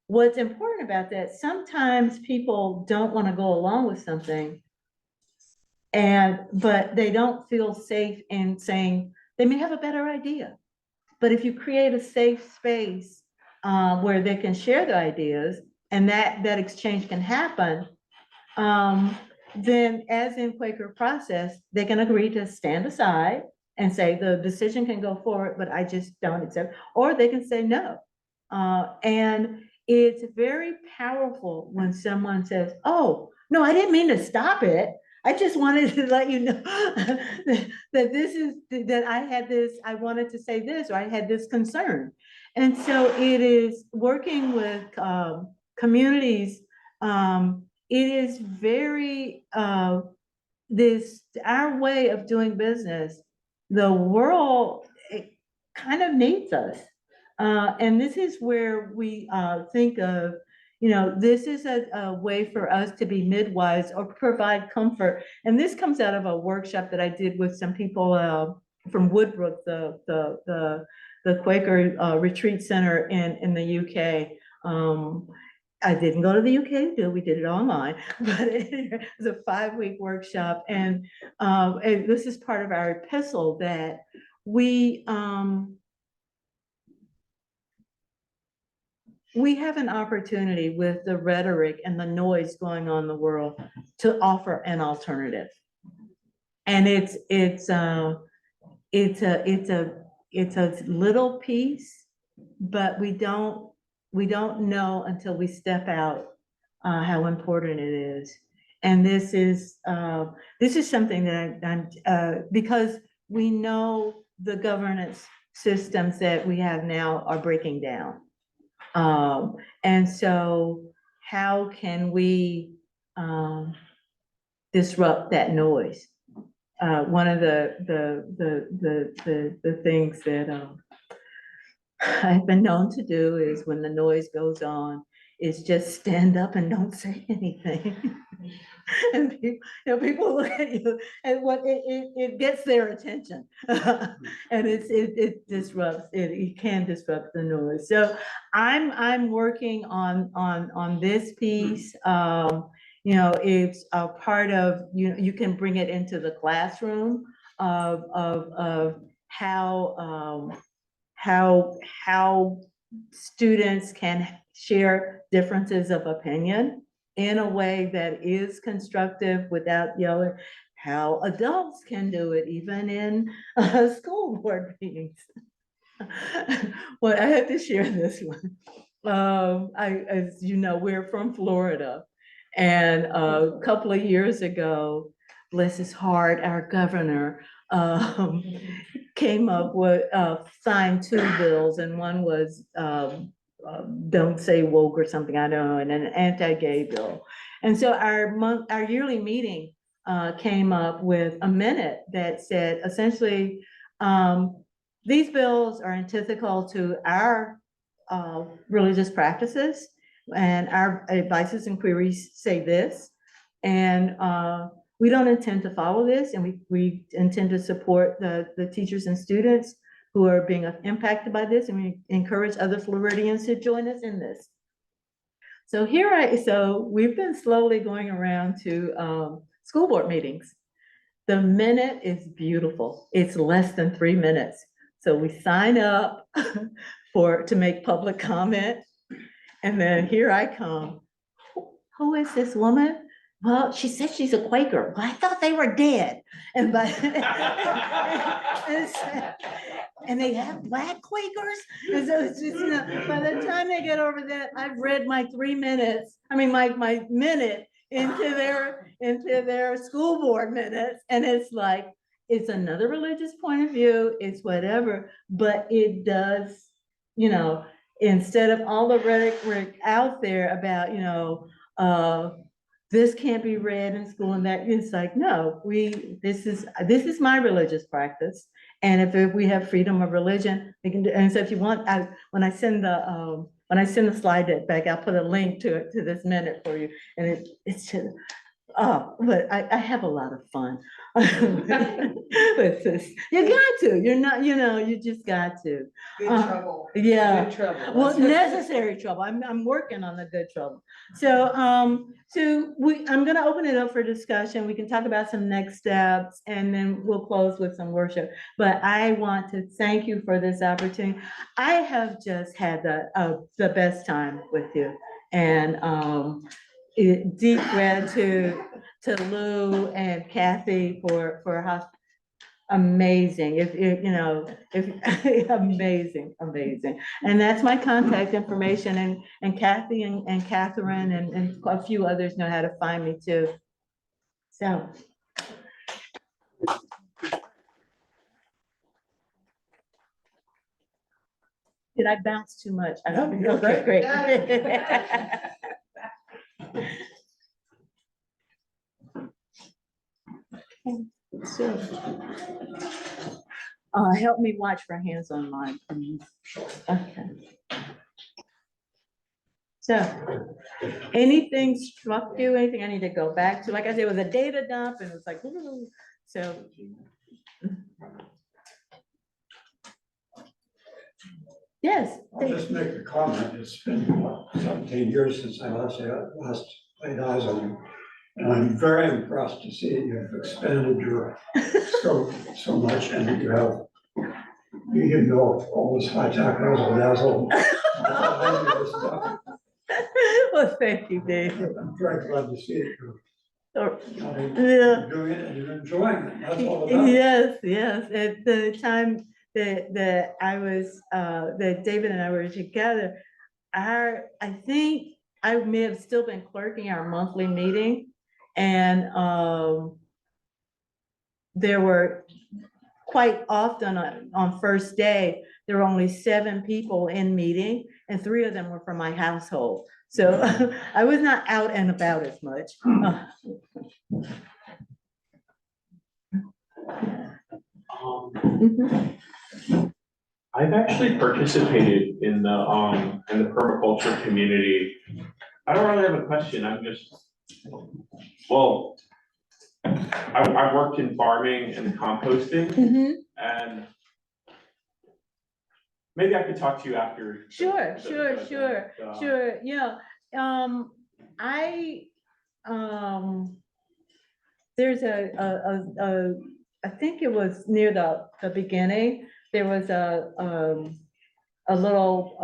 what's important about that, sometimes people don't want to go along with something, but they don't feel safe in saying they may have a better idea. But if you create a safe space where they can share their ideas, and that exchange can happen, then as in Quaker process, they can agree to stand aside and say the decision can go forward, but I just don't accept, or they can say no. And it's very powerful when someone says, oh, no, I didn't mean to stop it. I just wanted to let you know that I had this, I wanted to say this, or I had this concern. And so it is working with communities. It is very, our way of doing business, the world, it kind of needs us. And this is where we think of, you know, this is a way for us to be midwives or provide comfort. And this comes out of a workshop that I did with some people from Woodbrook, the Quaker Retreat Center in the UK. I didn't go to the UK to do it, we did it online, but it was a 5-week workshop. And this is part of our epistle that we have an opportunity with the rhetoric and the noise going on in the world to offer an alternative. And it's a little piece, but we don't know until we step out how important it is. And this is something that because we know the governance systems that we have now are breaking down. And so how can we disrupt that noise? One of the things that I've been known to do is when the noise goes on, is just stand up and don't say anything. And people look at you and it gets their attention. And it disrupts, it can disrupt the noise. So I'm working on this piece. It's a part of, you can bring it into the classroom of how students can share differences of opinion in a way that is constructive without yelling, how adults can do it even in school board meetings. Well, I have to share this one. As you know, we're from Florida, and a couple of years ago, bless his heart, our governor came up with, signed two bills, and one was don't say woke or something, I don't know, and an anti-gay bill. And so our yearly meeting came up with a minute that said, essentially, these bills are antithetical to our religious practices, and our advices and queries say this, and we don't intend to follow this, and we intend to support the teachers and students who are being impacted by this, and we encourage other Floridians to join us in this. So we've been slowly going around to school board meetings. The minute is beautiful. It's less than 3 minutes. So we sign up to make public comment, and then here I come. Who is this woman? Well, she said she's a Quaker. Well, I thought they were dead. And and they have Black Quakers. And so it's just, by the time they get over that, I've read my 3 minutes, my minute into their school board minutes. And it's like, it's another religious point of view, it's whatever, but it does, instead of all the rhetoric out there about, this can't be read in school and that, it's like, no, this is my religious practice. And if we have freedom of religion, we can do, and so if you want, when I send the slide deck back, I'll put a link to this minute for you. And it's just, but I have a lot of fun. It's just, you got to, you're not, you just got to. Good trouble. Yeah. Good trouble. Well, necessary trouble. I'm working on the good trouble. So, I'm gonna open it up for discussion. We can talk about some next steps, and then we'll close with some worship. But I want to thank you for this opportunity. I have just had the best time with you, and deep gratitude to Lou and Kathy for amazing. Amazing. And that's my contact information, and Kathy and Catherine and a few others know how to find me too. So. Did I bounce too much? No, you're Okay, great. So, help me watch for hands on mine, please. Okay. So, anything struck you? Anything I need to go back to? Like I said, it was a data dump, and it was like, ooh, so. Yes. I'll just make a comment. It's been what, 17 years since I last laid eyes on you. And I'm very impressed to see that you've expanded your scope so much, and that you didn't know all this high-tech razzle dazzle. Well, thank you, David. I'm very glad to see that Oh, you're doing it and you're enjoying it. That's all about it. Yes. At the time that I was, that David and I were together, I think I may have still been clerking our monthly meeting, and there were quite often on first day, there were only 7 people in meeting, and 3 of them were from my household. So I was not out and about as much. I've actually participated in the permaculture community. I don't really have a question, I'm just, well, I worked in farming and composting, Mhm. and maybe I could talk to you after. Sure, the- sure, the- sure, the- sure, yeah. I, there's I think it was near the beginning, there was a little,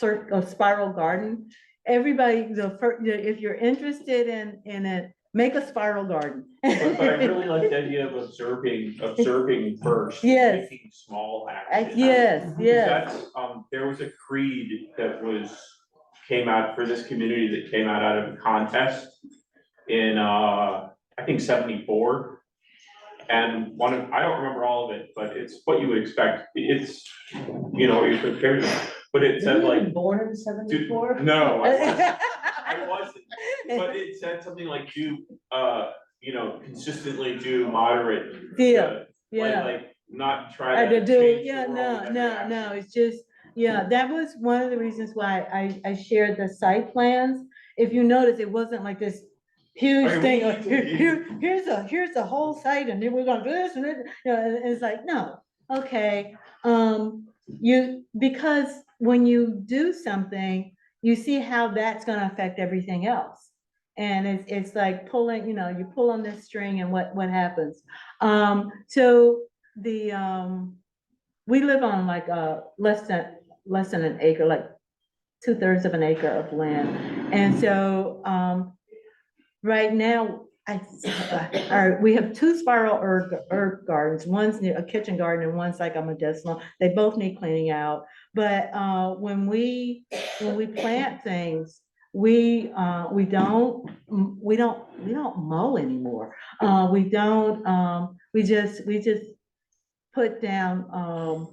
a spiral garden. Everybody, if you're interested in it, make a spiral garden. But I really like the idea of observing first. and Yes. Taking small action. Yes, yes, That's, there was a creed that came out for this community that came out of a contest in, I think 74. And I don't remember all of it, but it's what you would expect. It's, you compare them, but it said like, Born in do- 74? no, I wasn't. But it said something like consistently do moderate. Yeah, yeah. Like not I try to to do, change the yeah, world no, with every no, action. no, it's just, yeah, that was one of the reasons why I shared the site plans. If you notice, it wasn't like this huge Okay, thing, we like, need to- here's the whole site, and then we're gonna do this, and it, and it's like, no, okay. Because when you do something, you see how that's gonna affect everything else. And it's like pulling, you pull on this string and what happens? So we live on like less than an acre, like 2/3 of an acre of land. And so right now, we have two spiral herb gardens. One's near a kitchen garden and one's like a medicinal. They both need cleaning out. But when we plant things, we don't mow anymore. We just put down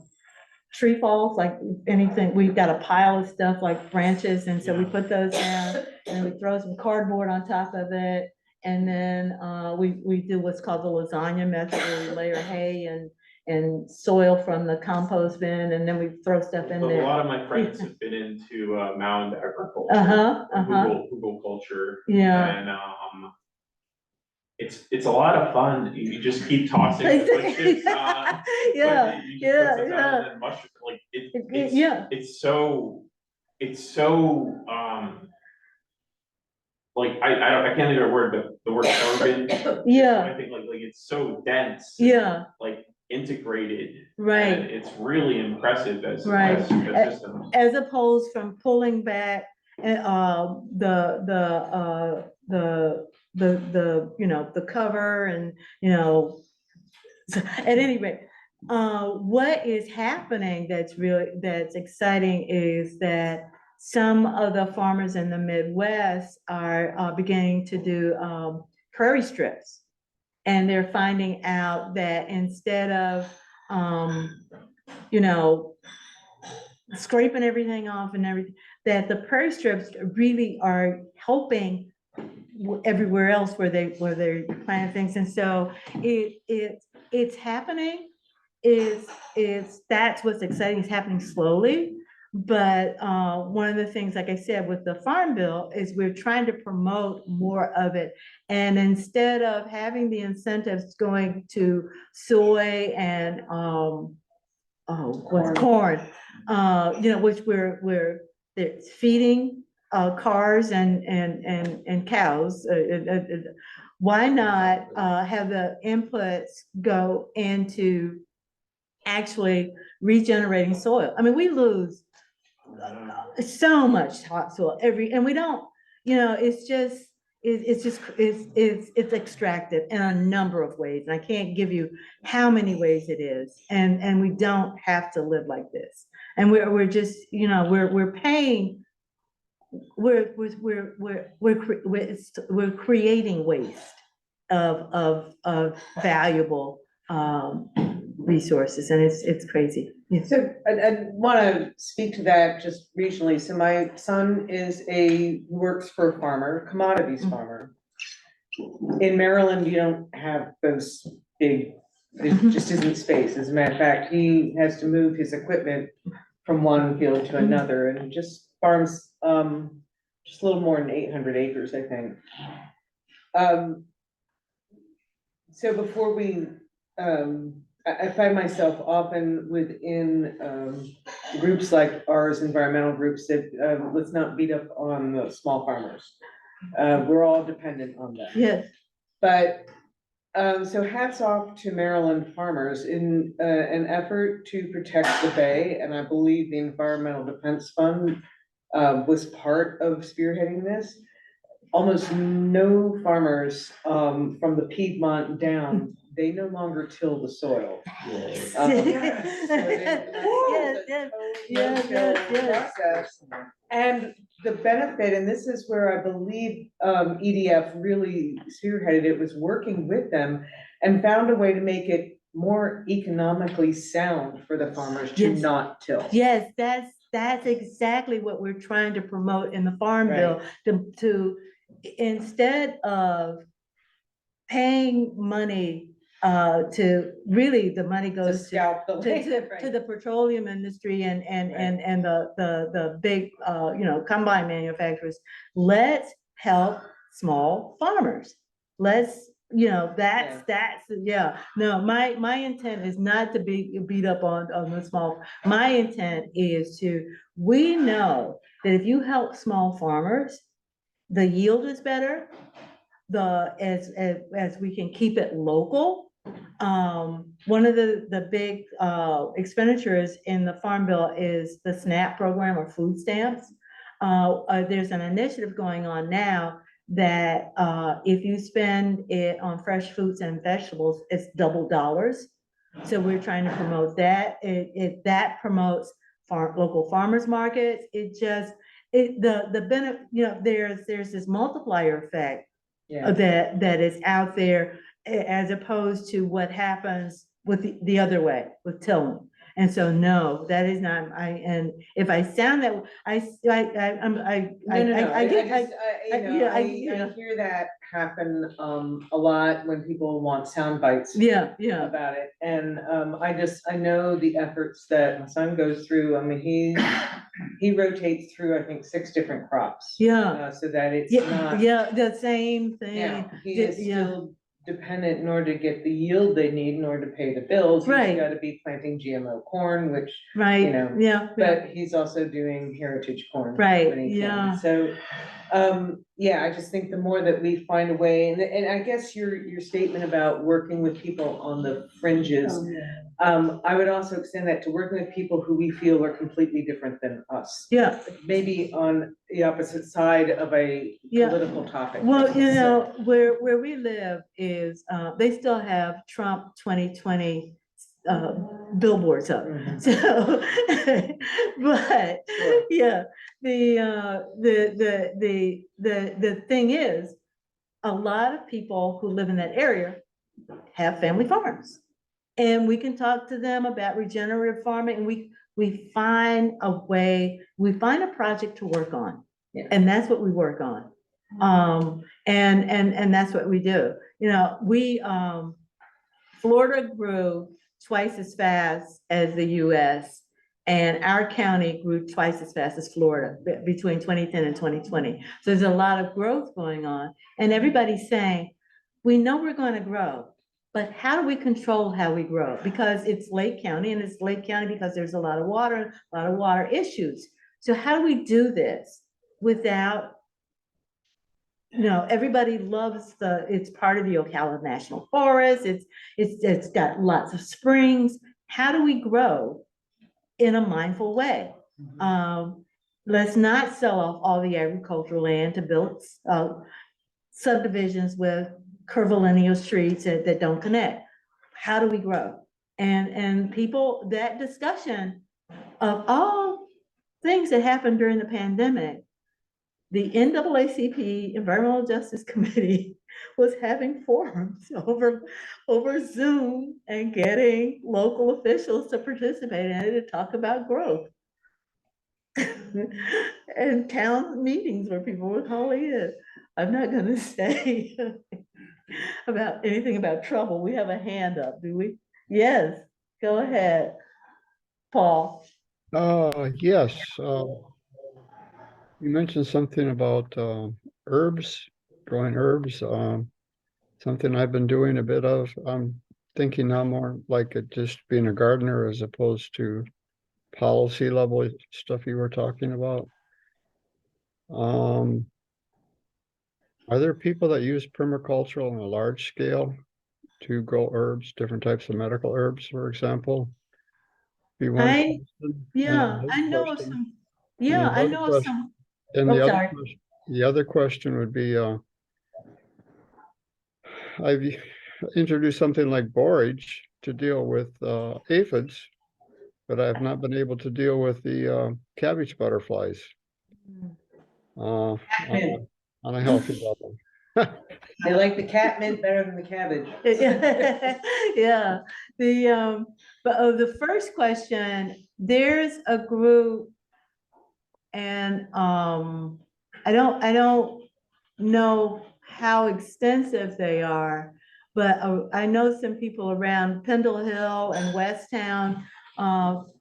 tree falls, like anything. We've got a pile of stuff like branches, and so we put those down, and we throw some cardboard on top of it. And then we do what's called the lasagna method, where we layer hay and soil from the compost bin, and then we throw stuff in But a there. lot of my friends have been into mound agriculture. Uh-huh, or uh-huh. Google culture. Yeah. And it's a lot of fun. You just keep tossing the wood chips on. Yeah, You just put yeah, stuff down yeah. and then mushroom, like Yeah. it's so like I can't think of a word, but the word urban. Yeah. I think like it's so dense. Yeah. Like integrated. Right. And it's really impressive as Right. a system. As opposed from pulling back and the cover and at any rate, what is happening that's exciting is that some of the farmers in the Midwest are beginning to do prairie strips. And they're finding out that instead of scraping everything off and everything, that the prairie strips really are helping everywhere else where they're planting things. And so it's happening. That's what's exciting. It's happening slowly. But one of the things, like I said, with the Farm Bill is we're trying to promote more of it. And instead of having the incentives going to soy and corn, which they're feeding cars and cows. Why not have the inputs go into actually regenerating soil? I mean, we lose so much topsoil and we don't, it's extracted in a number of ways. And I can't give you how many ways it is. And we don't have to live like this. And we're just, we're paying, we're creating waste of valuable resources, and it's crazy. Yes. So I want to speak to that just regionally. So my son works for a farmer, commodities farmer. In Maryland, you don't have those big There just isn't space. As a matter of fact, he has to move his equipment from one field to another and just farms, just a little more than 800 acres, I think. So before we, I find myself often within, groups like ours, environmental groups, that, let's not beat up on the small farmers. We're all dependent on them. Yes, But, so hats off to Maryland farmers in, an effort to protect the bay, and I believe the Environmental Defense Fund, was part of spearheading this. Almost no farmers, from the Piedmont down, they no longer till the soil. yes, So it- yes, yes, yes, yes. Process. And the benefit, and this is where I believe, EDF really spearheaded it, was working with them and found a way to make it more economically sound for the farmers to Yes. not till. Yes, that's exactly what we're trying to promote in the Farm Bill, to, instead of paying money, to, really, the money To goes to scalp the land. to the petroleum industry and the big, combine manufacturers. Let's help small farmers. Let's, no, my intent is not to beat up on the small. My intent is we know that if you help small farmers, the yield is better. As we can keep it local. One of the big expenditures in the Farm Bill is the SNAP program, or food stamps. There's an initiative going on now that if you spend it on fresh fruits and vegetables, it's double dollars. So we're trying to promote that. That promotes local farmers markets. The benefit, there's this multiplier effect that is out there, as opposed to what happens with the other way, with tilling. And so, no, that is not, and if I sound that, No, I hear that happen, a lot when people want sound bites. Yeah. About it, and, I know the efforts that my son goes through. I mean, he rotates through, I think, 6 different crops. Yeah. So that it's not. The same thing. Now, he is still dependent in order to get the yield they need in order to pay the bills. Right. He's gotta be planting GMO corn, which, Right, you know, yeah. but he's also doing heritage corn. Right, when he can. yeah. So, I just think the more that we find a way, and I guess your statement about working with people on the fringes, I would also extend that to working with people who we feel are completely different than us. Yeah. Maybe on the opposite side of a political topic. Well, where we live is, they still have Trump 2020 billboards up. Mhm. So, but Sure. yeah, the thing is, a lot of people who live in that area have family farms. And we can talk to them about regenerative farming, and we find a way, we find a project to work on. Yeah. And that's what we work on. And that's what we do. Florida grew twice as fast as the US, and our county grew twice as fast as Florida between 2010 and 2020. So there's a lot of growth going on, and everybody's saying, we know we're going to grow, but how do we control how we grow? Because it's Lake County, and it's Lake County because there's a lot of water issues. So how do we do this without, everybody loves it's part of the Ocala National Forest. It's got lots of springs. How do we grow in a mindful way? Let's not sell off all the agricultural land to build subdivisions with curvilinear streets that don't connect. How do we grow? And people, that discussion of all things that happened during the pandemic, the NAACP Environmental Justice Committee was having forums over Zoom and getting local officials to participate in it to talk about growth. And town meetings where people were calling in. I'm not gonna say about anything about trouble. We have a hand up, do we? Yes, go ahead, Paul. Yes, you mentioned something about herbs, growing herbs, something I've been doing a bit of. I'm thinking now more like it just being a gardener as opposed to policy level stuff you were talking about. Are there people that use permaculture on a large scale to grow herbs, different types of medical herbs, for example? Be one I, question. yeah, And I know of question- some, and yeah, the I other know of question- some, And oh, the other sorry. question, the other question would be, I've introduced something like borage to deal with aphids, but I have not been able to deal with the cabbage butterflies on a healthy level. They like the catmint better than the cabbage. Yeah, but the first question, there's a group and, I don't know how extensive they are, but I know some people around Pendle Hill and Westtown.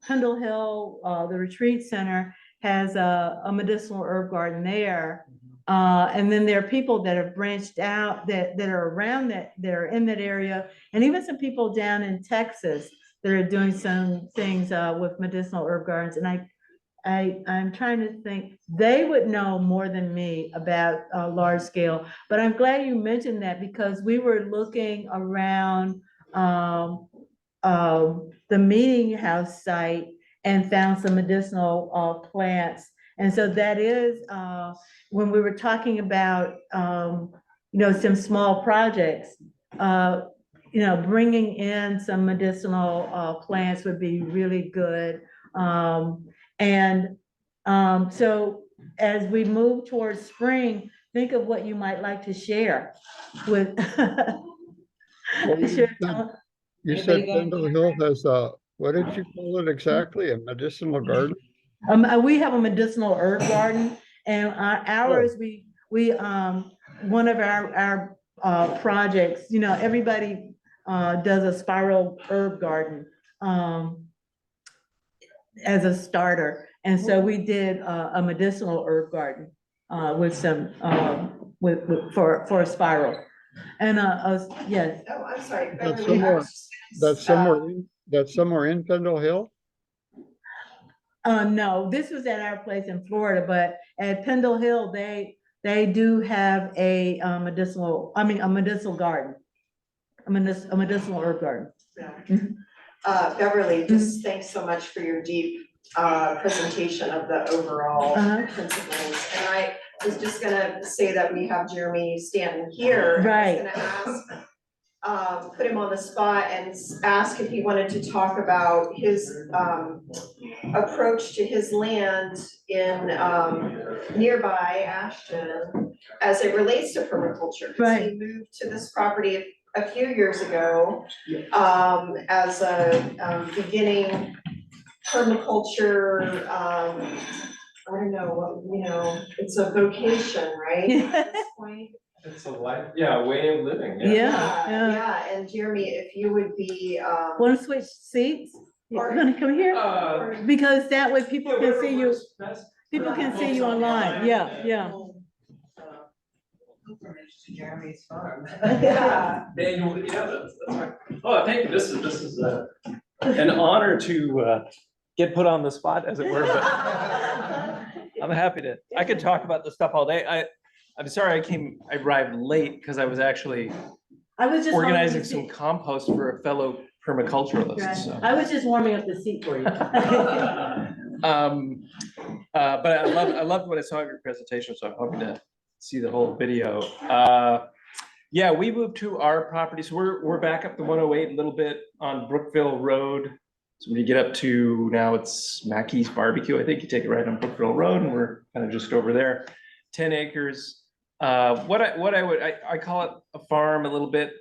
Pendle Hill, the retreat center has a medicinal herb garden there. And then there are people that have branched out that are around that are in that area, and even some people down in Texas that are doing some things with medicinal herb gardens. And I'm trying to think, they would know more than me about large scale, but I'm glad you mentioned that because we were looking around the meeting house site and found some medicinal plants. And so that is, when we were talking about, some small projects, bringing in some medicinal plants would be really good. So as we move towards spring, think of what you might like to share with. Well, you said Anybody got- Pendle Hill has what did you call it exactly? A medicinal garden? We have a medicinal herb garden, and ours, one of our projects, everybody does a spiral herb garden as a starter. And so we did a medicinal herb garden with some for a spiral. And yes. Oh, I'm sorry. That's Beverly, I somewhere- was just gonna That's somewhere in Pendle Hill? No, this was at our place in Florida, but at Pendle Hill, they do have a medicinal garden, a medicinal herb garden. Beverly, just thanks so much for your deep presentation of the overall principles. And I was just gonna say that we have Jeremy standing here. and Right. I was gonna ask, put him on the spot and ask if he wanted to talk about his approach to his land in nearby Ashton as it relates to permaculture. 'Cause Right. he moved to this property a few years ago as a beginning permaculture, I don't know, it's a vocation, right? At this point. It's a way of living, Yeah. Yeah, and Jeremy, if you would be, Want to switch seats? You're gonna come here? Because that way people can see you, people can see you online. Yeah. To Jeremy's farm. yeah, Daniel, that's right. Oh, thank you. This is an honor to get put on the spot, as it were, but I'm happy to. I could talk about this stuff all day. I'm sorry I arrived late because I was actually I was just organizing some compost for a fellow permaculturalist, so. I was just warming up the seat for you. But I loved what I saw in your presentation, so I'm hoping to see the whole video. Yeah, we moved to our property, so we're back up to 108 a little bit on Brookville Road. So when you get up to, now it's Mackey's Barbecue, I think you take it right on Brookville Road, and we're kind of just over there. 10 acres. I call it a farm a little bit,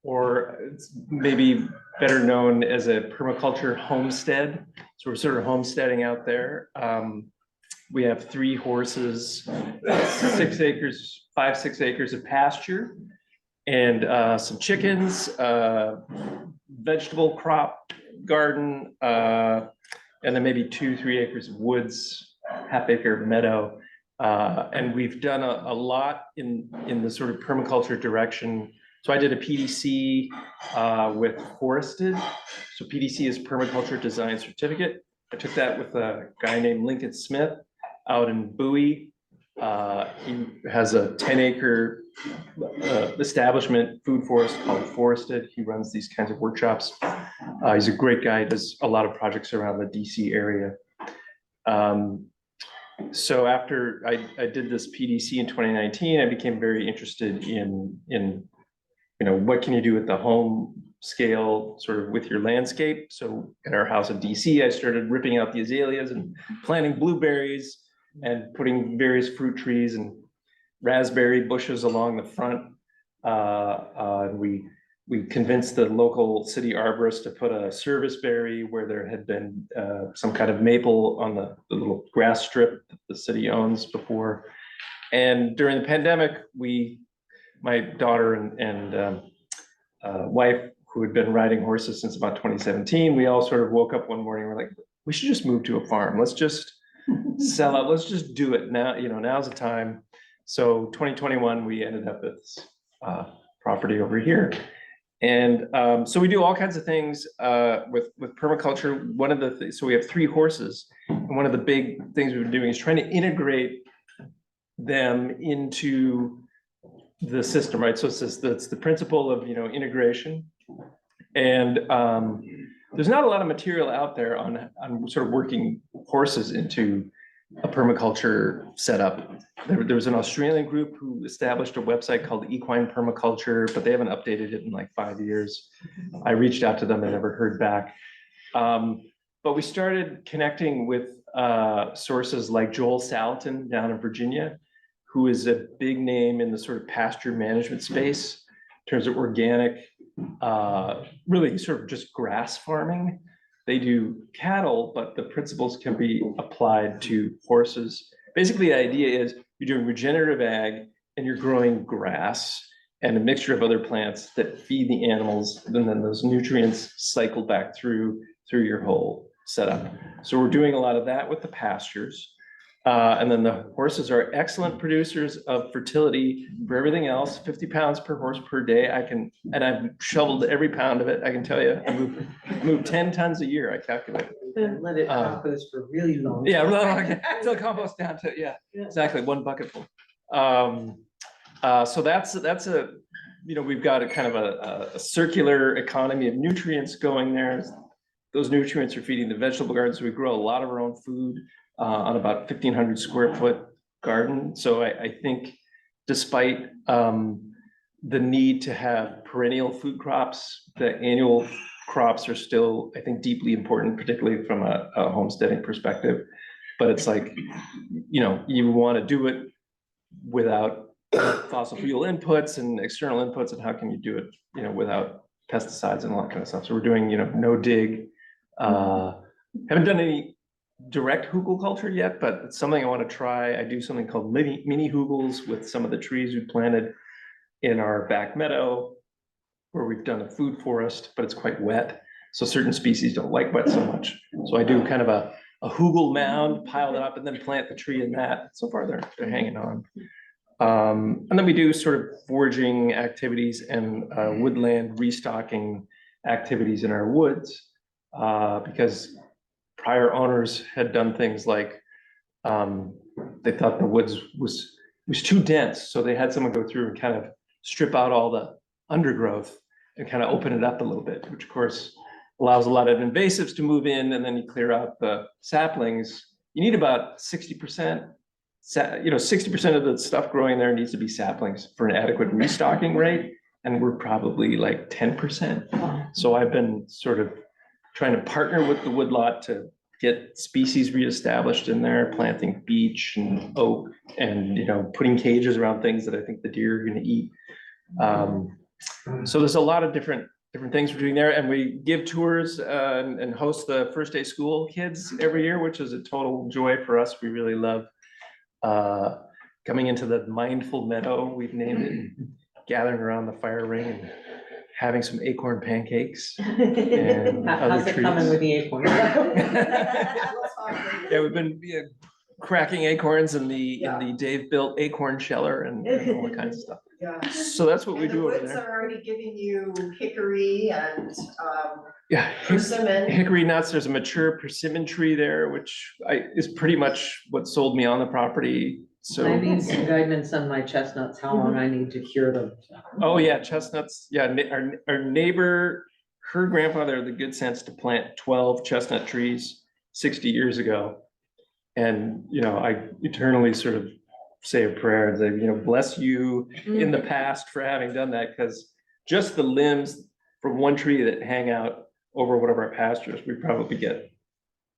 or it's maybe better known as a permaculture homestead. So we're sort of homesteading out there. We have 3 horses, 6 acres, 5-6 acres of pasture. and some chickens, vegetable crop garden, and then maybe 2-3 acres of woods, half-acre meadow. And we've done a lot in the sort of permaculture direction. So I did a PDC with Forested. So PDC is Permaculture Design Certificate. I took that with a guy named Lincoln Smith out in Bowie. He has a 10-acre establishment, food forest called Forested. He runs these kinds of workshops. He's a great guy, does a lot of projects around the DC area. So after I did this PDC in 2019, I became very interested in what can you do at the home scale, sort of with your landscape. So at our house in DC, I started ripping out the azaleas and planting blueberries and putting various fruit trees and raspberry bushes along the front. We convinced the local city arborist to put a serviceberry where there had been some kind of maple on the little grass strip that the city owns before. And during the pandemic, my daughter and wife, who had been riding horses since about 2017, we all sort of woke up one morning, we're like, we should just move to a farm. Let's just sell out. Let's just do it now. Now's the time. So 2021, we ended up at this property over here. And so we do all kinds of things with permaculture. One of the things, so we have 3 horses. And one of the big things we've been doing is trying to integrate them into the system, right? So it's the principle of, integration. And there's not a lot of material out there on sort of working horses into a permaculture setup. There was an Australian group who established a website called Equine Permaculture, but they haven't updated it in like 5 years. I reached out to them and never heard back. But we started connecting with sources like Joel Salatin down in Virginia, who is a big name in the sort of pasture management space in terms of organic, really sort of just grass farming. They do cattle, but the principles can be applied to horses. Basically, the idea is you're doing regenerative ag and you're growing grass and a mixture of other plants that feed the animals, and then those nutrients cycle back through your whole setup. So we're doing a lot of that with the pastures. And then the horses are excellent producers of fertility for everything else, 50 pounds per horse per day. And I've shoveled every pound of it, I can tell you. I move 10 tons a year, I calculate. Let it compost for really long. Yeah, really long, until compost down to, yeah, exactly, 1 bucket full. So that's a, we've got a kind of a circular economy of nutrients going there. Those nutrients are feeding the vegetable gardens. So we grow a lot of our own food on about 1,500 square foot garden. So I think despite the need to have perennial food crops, the annual crops are still, I think, deeply important, particularly from a homesteading perspective. But it's like, you want to do it without fossil fuel inputs and external inputs, and how can you do it, without pesticides and all that kind of stuff. So we're doing, no dig. Haven't done any direct hugel culture yet, but it's something I want to try. I do something called mini hugels with some of the trees we planted in our back meadow, where we've done a food forest, but it's quite wet. So certain species don't like wet so much. So I do kind of a hugel mound, pile it up, and then plant the tree in that. So far they're hanging on. And then we do sort of foraging activities and woodland restocking activities in our woods, because prior owners had done things like they thought the woods was too dense, so they had someone go through and kind of strip out all the undergrowth and kind of open it up a little bit, which of course allows a lot of invasives to move in, and then you clear out the saplings. You need about 60%, 60% of the stuff growing there needs to be saplings for an adequate restocking rate, and we're probably like 10%. So I've been sort of trying to partner with the woodlot to get species reestablished in there, planting beech and oak, and putting cages around things that I think the deer are going to eat. So there's a lot of different things we're doing there, and we give tours and host the first day school kids every year, which is a total joy for us. We really love coming into the mindful meadow, we've named it. gathering around the fire ring and having some acorn pancakes. And How's other it coming with treats. the acorn? Yeah, we've been cracking acorns in the Dave built acorn sheller and all that kinds of stuff. Yeah. So that's what we And the do over woods there. are already giving you hickory and Yeah, persimmon. hickory nuts. There's a mature persimmon tree there, which is pretty much what sold me on the property. So, I need some guidance on my chestnuts, how long I need to cure them. oh yeah, chestnuts. Yeah, our neighbor, her grandfather had the good sense to plant 12 chestnut trees 60 years ago. And, you know, I eternally sort of say a prayer and say, you know, bless you in the past for having done that, because just the limbs from one tree that hang out over one of our pastures, we probably get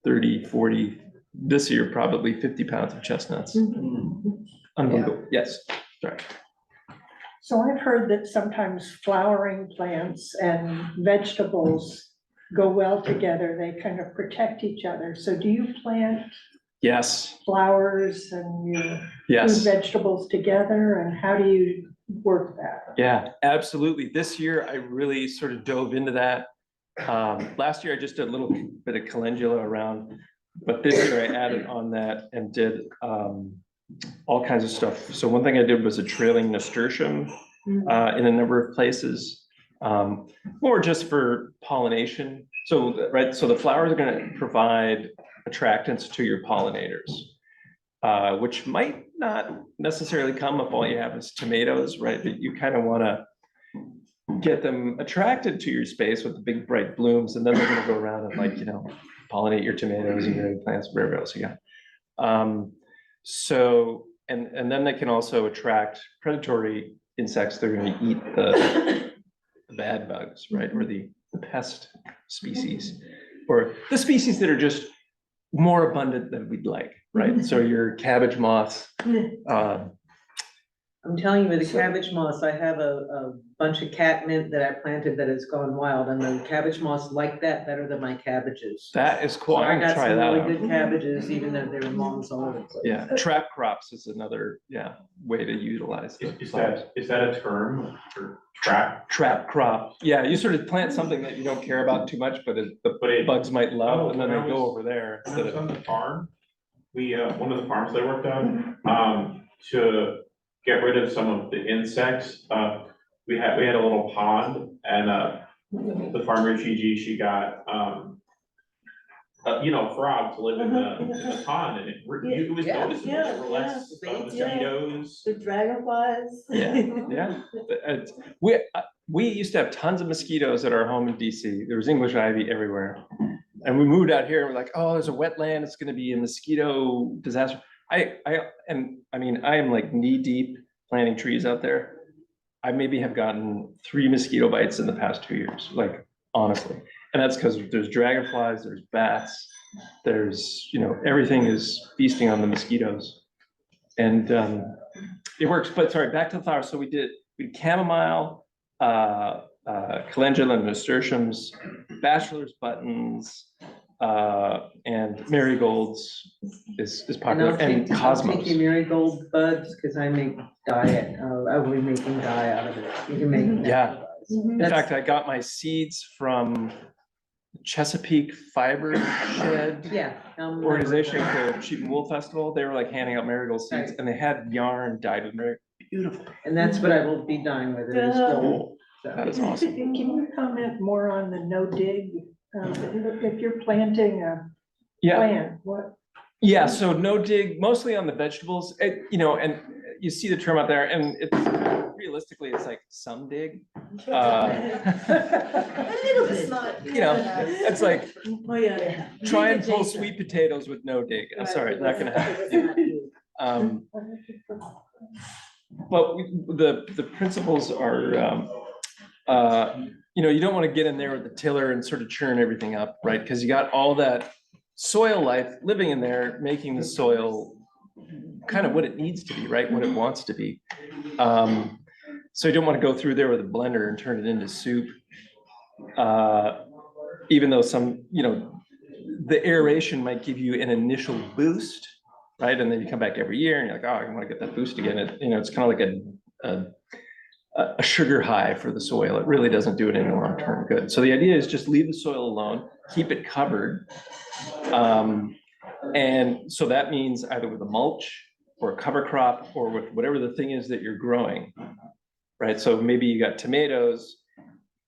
30, 40, this year, probably 50 pounds of chestnuts. Unbelievable. Yes, sorry. So I've heard that sometimes flowering plants and vegetables go well together. They kind of protect each other. So do you plant Yes, flowers and your food yes. vegetables together, and how do you work that? Yeah, absolutely. This year, I really sort of dove into that. Last year, I just did a little bit of calendula around, but this year I added on that and did all kinds of stuff. So one thing I did was a trailing nasturtium in a number of places, more just for pollination. So, right, so the flowers are going to provide attractants to your pollinators, which might not necessarily come if all you have is tomatoes, right? But you kind of want to get them attracted to your space with the big bright blooms, and then they're going to go around and, like, you know, pollinate your tomatoes and your plants, whatever else you got. So, and then they can also attract predatory insects. They're going to eat the bad bugs, right? Or the pest species, or the species that are just more abundant than we'd like, right? So your cabbage moths, I'm telling you, with the cabbage moss, I have a bunch of catnip that I planted that has gone wild, and the cabbage moss like that better than my cabbages. that is cool. So I I'm gonna got try some that really out. good cabbages, even though there were moths all over the place. Yeah, trap crops is another, way to utilize the flowers. Is that a term for trap? Trap crop. Yeah, you sort of plant something that you don't care about too much, but the bugs might love, and then they go over there. When I was on the farm, we, one of the farms I worked on, to get rid of some of the insects, we had a little pond, and the farmer Gigi, she got frog to live in the pond, and it was Yeah, noticeable. There were less yeah. mosquitoes. The dragonflies. Yeah. We used to have tons of mosquitoes at our home in DC. There was English ivy everywhere. And we moved out here and we're like, oh, there's a wetland. It's gonna be a mosquito disaster. I am like knee deep planting trees out there. I maybe have gotten 3 mosquito bites in the past 2 years, like, honestly. And that's because there's dragonflies, there's bats, there's, everything is feasting on the mosquitoes. And it works. But sorry, back to the flowers. So we did chamomile, calendula and nasturtiums, bachelor's buttons, and marigolds is popular, and I'll take your cosmos. marigold buds, because I make dye, I'll be making dye out of it. You can make. Yeah. In That's- fact, I got my seeds from Chesapeake Fiber Shed Yeah. organization at the Sheep and Wool Festival. They were like handing out marigold seeds, and they had yarn dyed with marigold. Beautiful. And that's what I will be dyeing with it is gold. That is awesome. Can you comment more on the no dig? If you're planting a Yeah. plant, what? Yeah, so no dig, mostly on the vegetables, and you see the term out there, and it's realistically, it's like some dig. A little bit. It's like Oh, yeah. try and pull sweet potatoes with no dig. I'm sorry, not gonna happen. But the principles are, you don't want to get in there with the tiller and sort of churn everything up, right? Because you got all that soil life living in there, making the soil kind of what it needs to be, right? What it wants to be. So you don't want to go through there with a blender and turn it into soup. Even though the aeration might give you an initial boost, right? And then you come back every year and you're like, oh, I want to get that boost again. It's kind of like a sugar high for the soil. It really doesn't do it any long-term good. So the idea is just leave the soil alone, keep it covered. And so that means either with a mulch or a cover crop or with whatever the thing is that you're growing, right? So maybe you got tomatoes,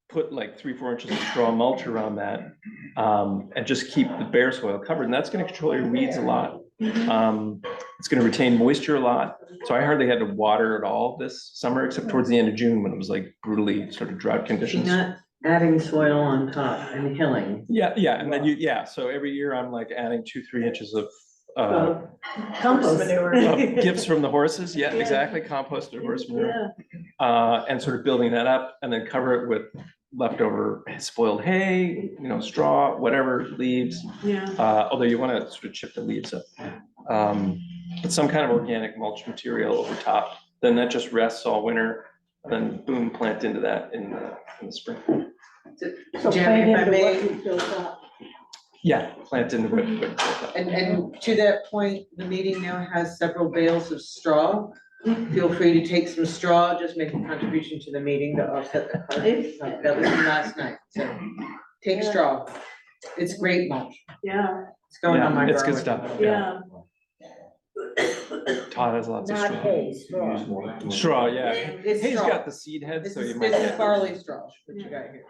put like 3-4 inches of straw mulch around that, and just keep the bare soil covered. And that's going to control your weeds a lot. It's going to retain moisture a lot. So I hardly had to water at all this summer, except towards the end of June when it was like brutally sort of drought conditions. Not adding soil on top and hilling. Yeah, and then so every year I'm like adding 2-3 inches of Compost. gifts from the horses. Yeah, exactly. Composted horse manure. And sort of building that up and then cover it with leftover spoiled hay, straw, whatever, leaves. Although you want to sort of chip the leaves up. But some kind of organic mulch material over top. Then that just rests all winter. Then boom, plant into that in the spring. So Jeremy, if I plant into may, what you built up. Yeah, plant into what. And to that point, the meeting now has several bales of straw. Feel free to take some straw, just make a contribution to the meeting to offset the cost. That was from last night, so take straw. It's great mulch. Yeah, It's going on my. It's good garden. stuff. yeah. Todd has lots of Not straw. hay, straw. Straw, yeah. It's Hay's straw. got the seed head, This so is, you might this is get. barley straw, what you got here.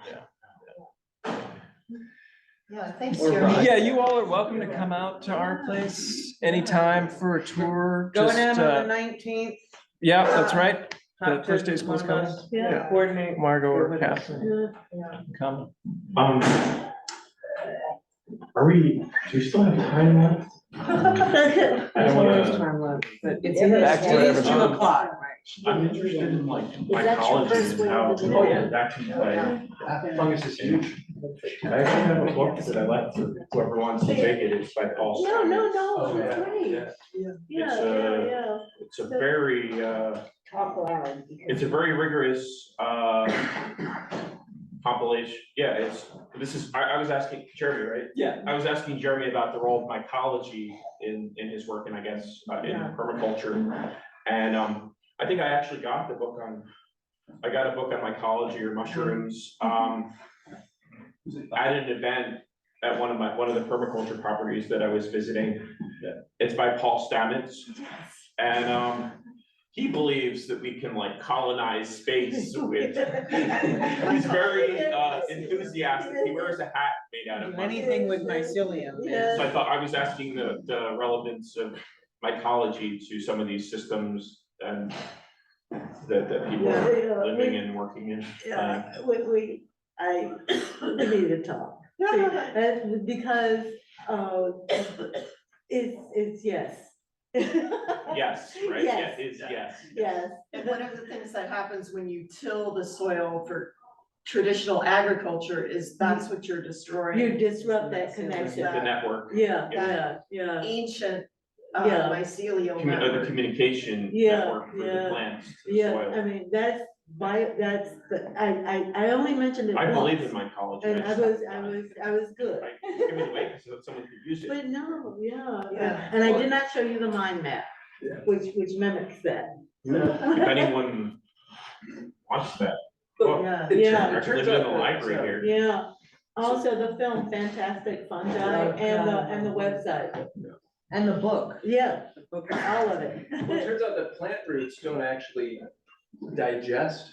Yeah, thanks, Or Jeremy. rye. Yeah, you all are welcome to come out to our place anytime for a tour. Going Just, out on the 19th. yeah, that's right. The Talk first to day school's one of coming. us, Yeah. Coordinate. Margot or with us. Catherine, come. Are we, do we still have time left? There's always time left, but it's Yeah, either back to it is whatever 2 time. o'clock. I'm interested in like that your mycology first and way how to do oh, it? yeah, that can play. That fungus is huge. I actually have a book that I left for whoever wants to take it. It's by Paul. No, Stamets. no, Yeah, that's great. yeah. Yeah. It's a very, Talk loud. it's a very rigorous, compilation. Yeah, I was asking Jeremy, right? Yeah. I was asking Jeremy about the role of mycology in his work and I guess in permaculture. And I think I actually got a book on mycology or mushrooms at an event at one of the permaculture properties that I was visiting. It's by Paul Stamets. And he believes that we can like colonize space with, he's very enthusiastic. He wears a hat made out of Anything with mycelium. Yeah. So I thought I was asking the relevance of mycology to some of these systems and that people are living and working in. Yeah, we need to talk. Because, it's yes. Yes, right, Yes. yes. Yes. And one of the things that happens when you till the soil for traditional agriculture is that's what you're destroying. You disrupt that The connection. network, Yeah. Ancient Yeah. mycelial the network. communication Yeah, network for the yeah, plants to the Yeah, soil. I mean, I only mentioned it I believe in once. mycology. And I was good. Like, give it away so that someone could use it. But no, Yeah. and I did not show you the mind map, which mimics that. If anyone wants that. book, Yeah. Yeah. I could leave it in the library here. Yeah, also the film Fantastic Fungi and the website, And the book. yeah, The book. all of it. Well, it turns out that plant roots don't actually digest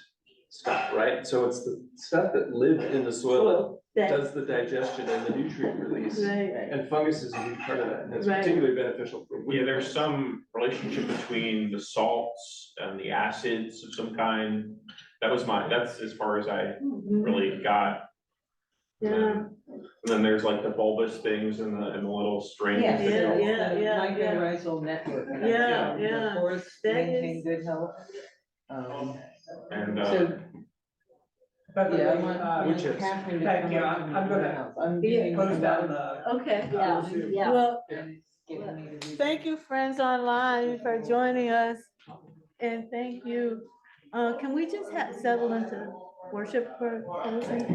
stuff, right? So it's the stuff that lives in the soil that does the digestion and the nutrient release. Right, And fungus is a huge part of that, and it's Right. particularly beneficial for weed. Yeah, there's some relationship between the salts and the acids of some kind. That's as far as I really got. yeah, And then there's like the bulbous things and the little strings. Yes, that go- yeah. Mycorrhizal network. Yeah, The yeah. forests That maintain is- good health. And, So, yeah, I want Which is- Catherine to Thank come you. up and I'm do gonna the house. I'm Yeah, giving close you down one. the. okay. Yeah. Well, And it's giving me the- thank you, friends online, for joining us, and thank you. Can we just settle into worship for closing?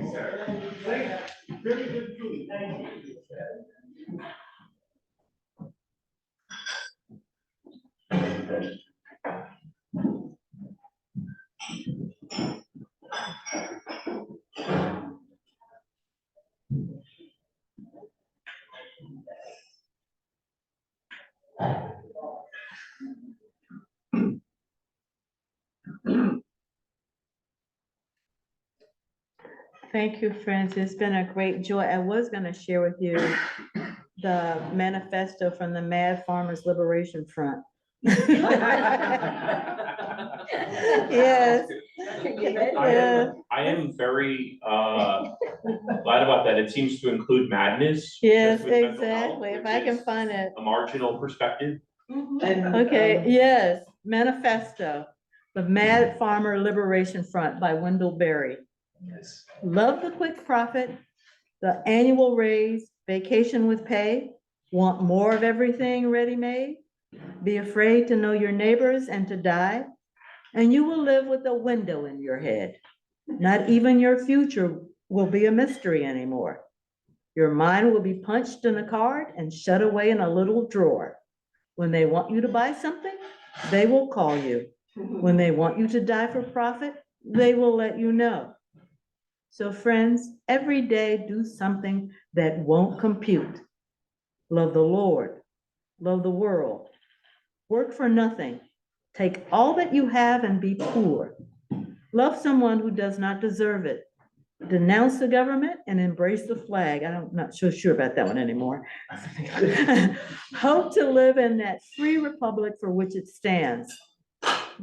Thank you, friends. It's been a great joy. I was gonna share with you the manifesto from the Mad Farmers Liberation Front. Yes. Yeah. I am very, glad about that. It seems to include madness. Yes, with mental health, exactly. If which I can is find it. A marginal perspective. And, Okay, yes, manifesto, the Mad Farmer Liberation Front by Wendell Berry. Yes. Love the quick profit, the annual raise, vacation with pay, want more of everything ready-made, be afraid to know your neighbors and to die, and you will live with a window in your head. Not even your future will be a mystery anymore. Your mind will be punched in a card and shut away in a little drawer. When they want you to buy something, they will call you. When they want you to die for profit, they will let you know. So friends, every day do something that won't compute. Love the Lord, love the world, work for nothing. Take all that you have and be poor. Love someone who does not deserve it. Denounce the government and embrace the flag. I'm not so sure about that one anymore. Hope to live in that free republic for which it stands.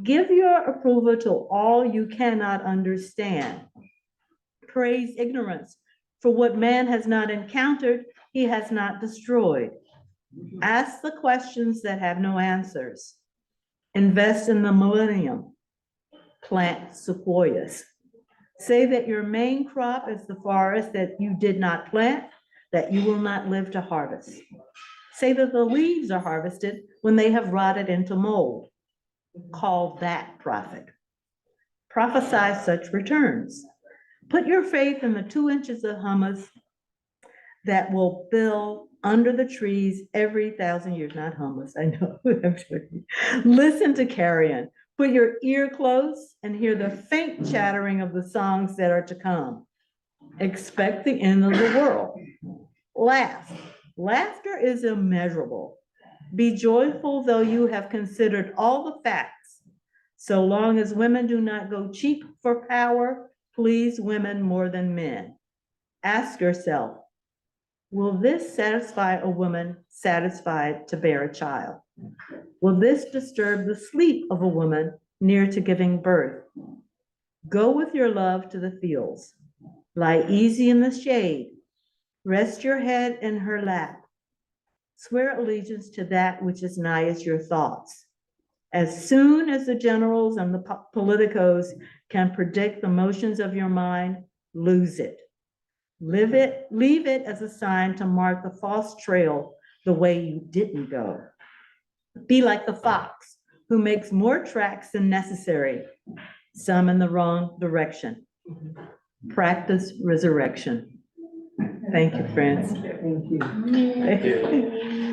Give your approval to all you cannot understand. Praise ignorance, for what man has not encountered, he has not destroyed. Ask the questions that have no answers. Invest in the millennium. Plant sequoias. Say that your main crop is the forest that you did not plant, that you will not live to harvest. Say that the leaves are harvested when they have rotted into mold. Call that profit. Prophesy such returns. Put your faith in the 2 inches of humus that will build under the trees every 1,000 years, not hummus, I know. Listen to carrion. Put your ear close and hear the faint chattering of the songs that are to come. Expect the end of the world. Laugh. Laughter is immeasurable. Be joyful though you have considered all the facts. So long as women do not go cheap for power, please women more than men. Ask yourself, will this satisfy a woman satisfied to bear a child? Will this disturb the sleep of a woman near to giving birth? Go with your love to the fields. Lie easy in the shade. Rest your head in her lap. Swear allegiance to that which is nighest your thoughts. As soon as the generals and the politicos can predict the motions of your mind, lose it. Leave it as a sign to mark the false trail the way you didn't go. Be like the fox who makes more tracks than necessary, some in the wrong direction. Practice resurrection. Thank you, friends. thank you. Thank you.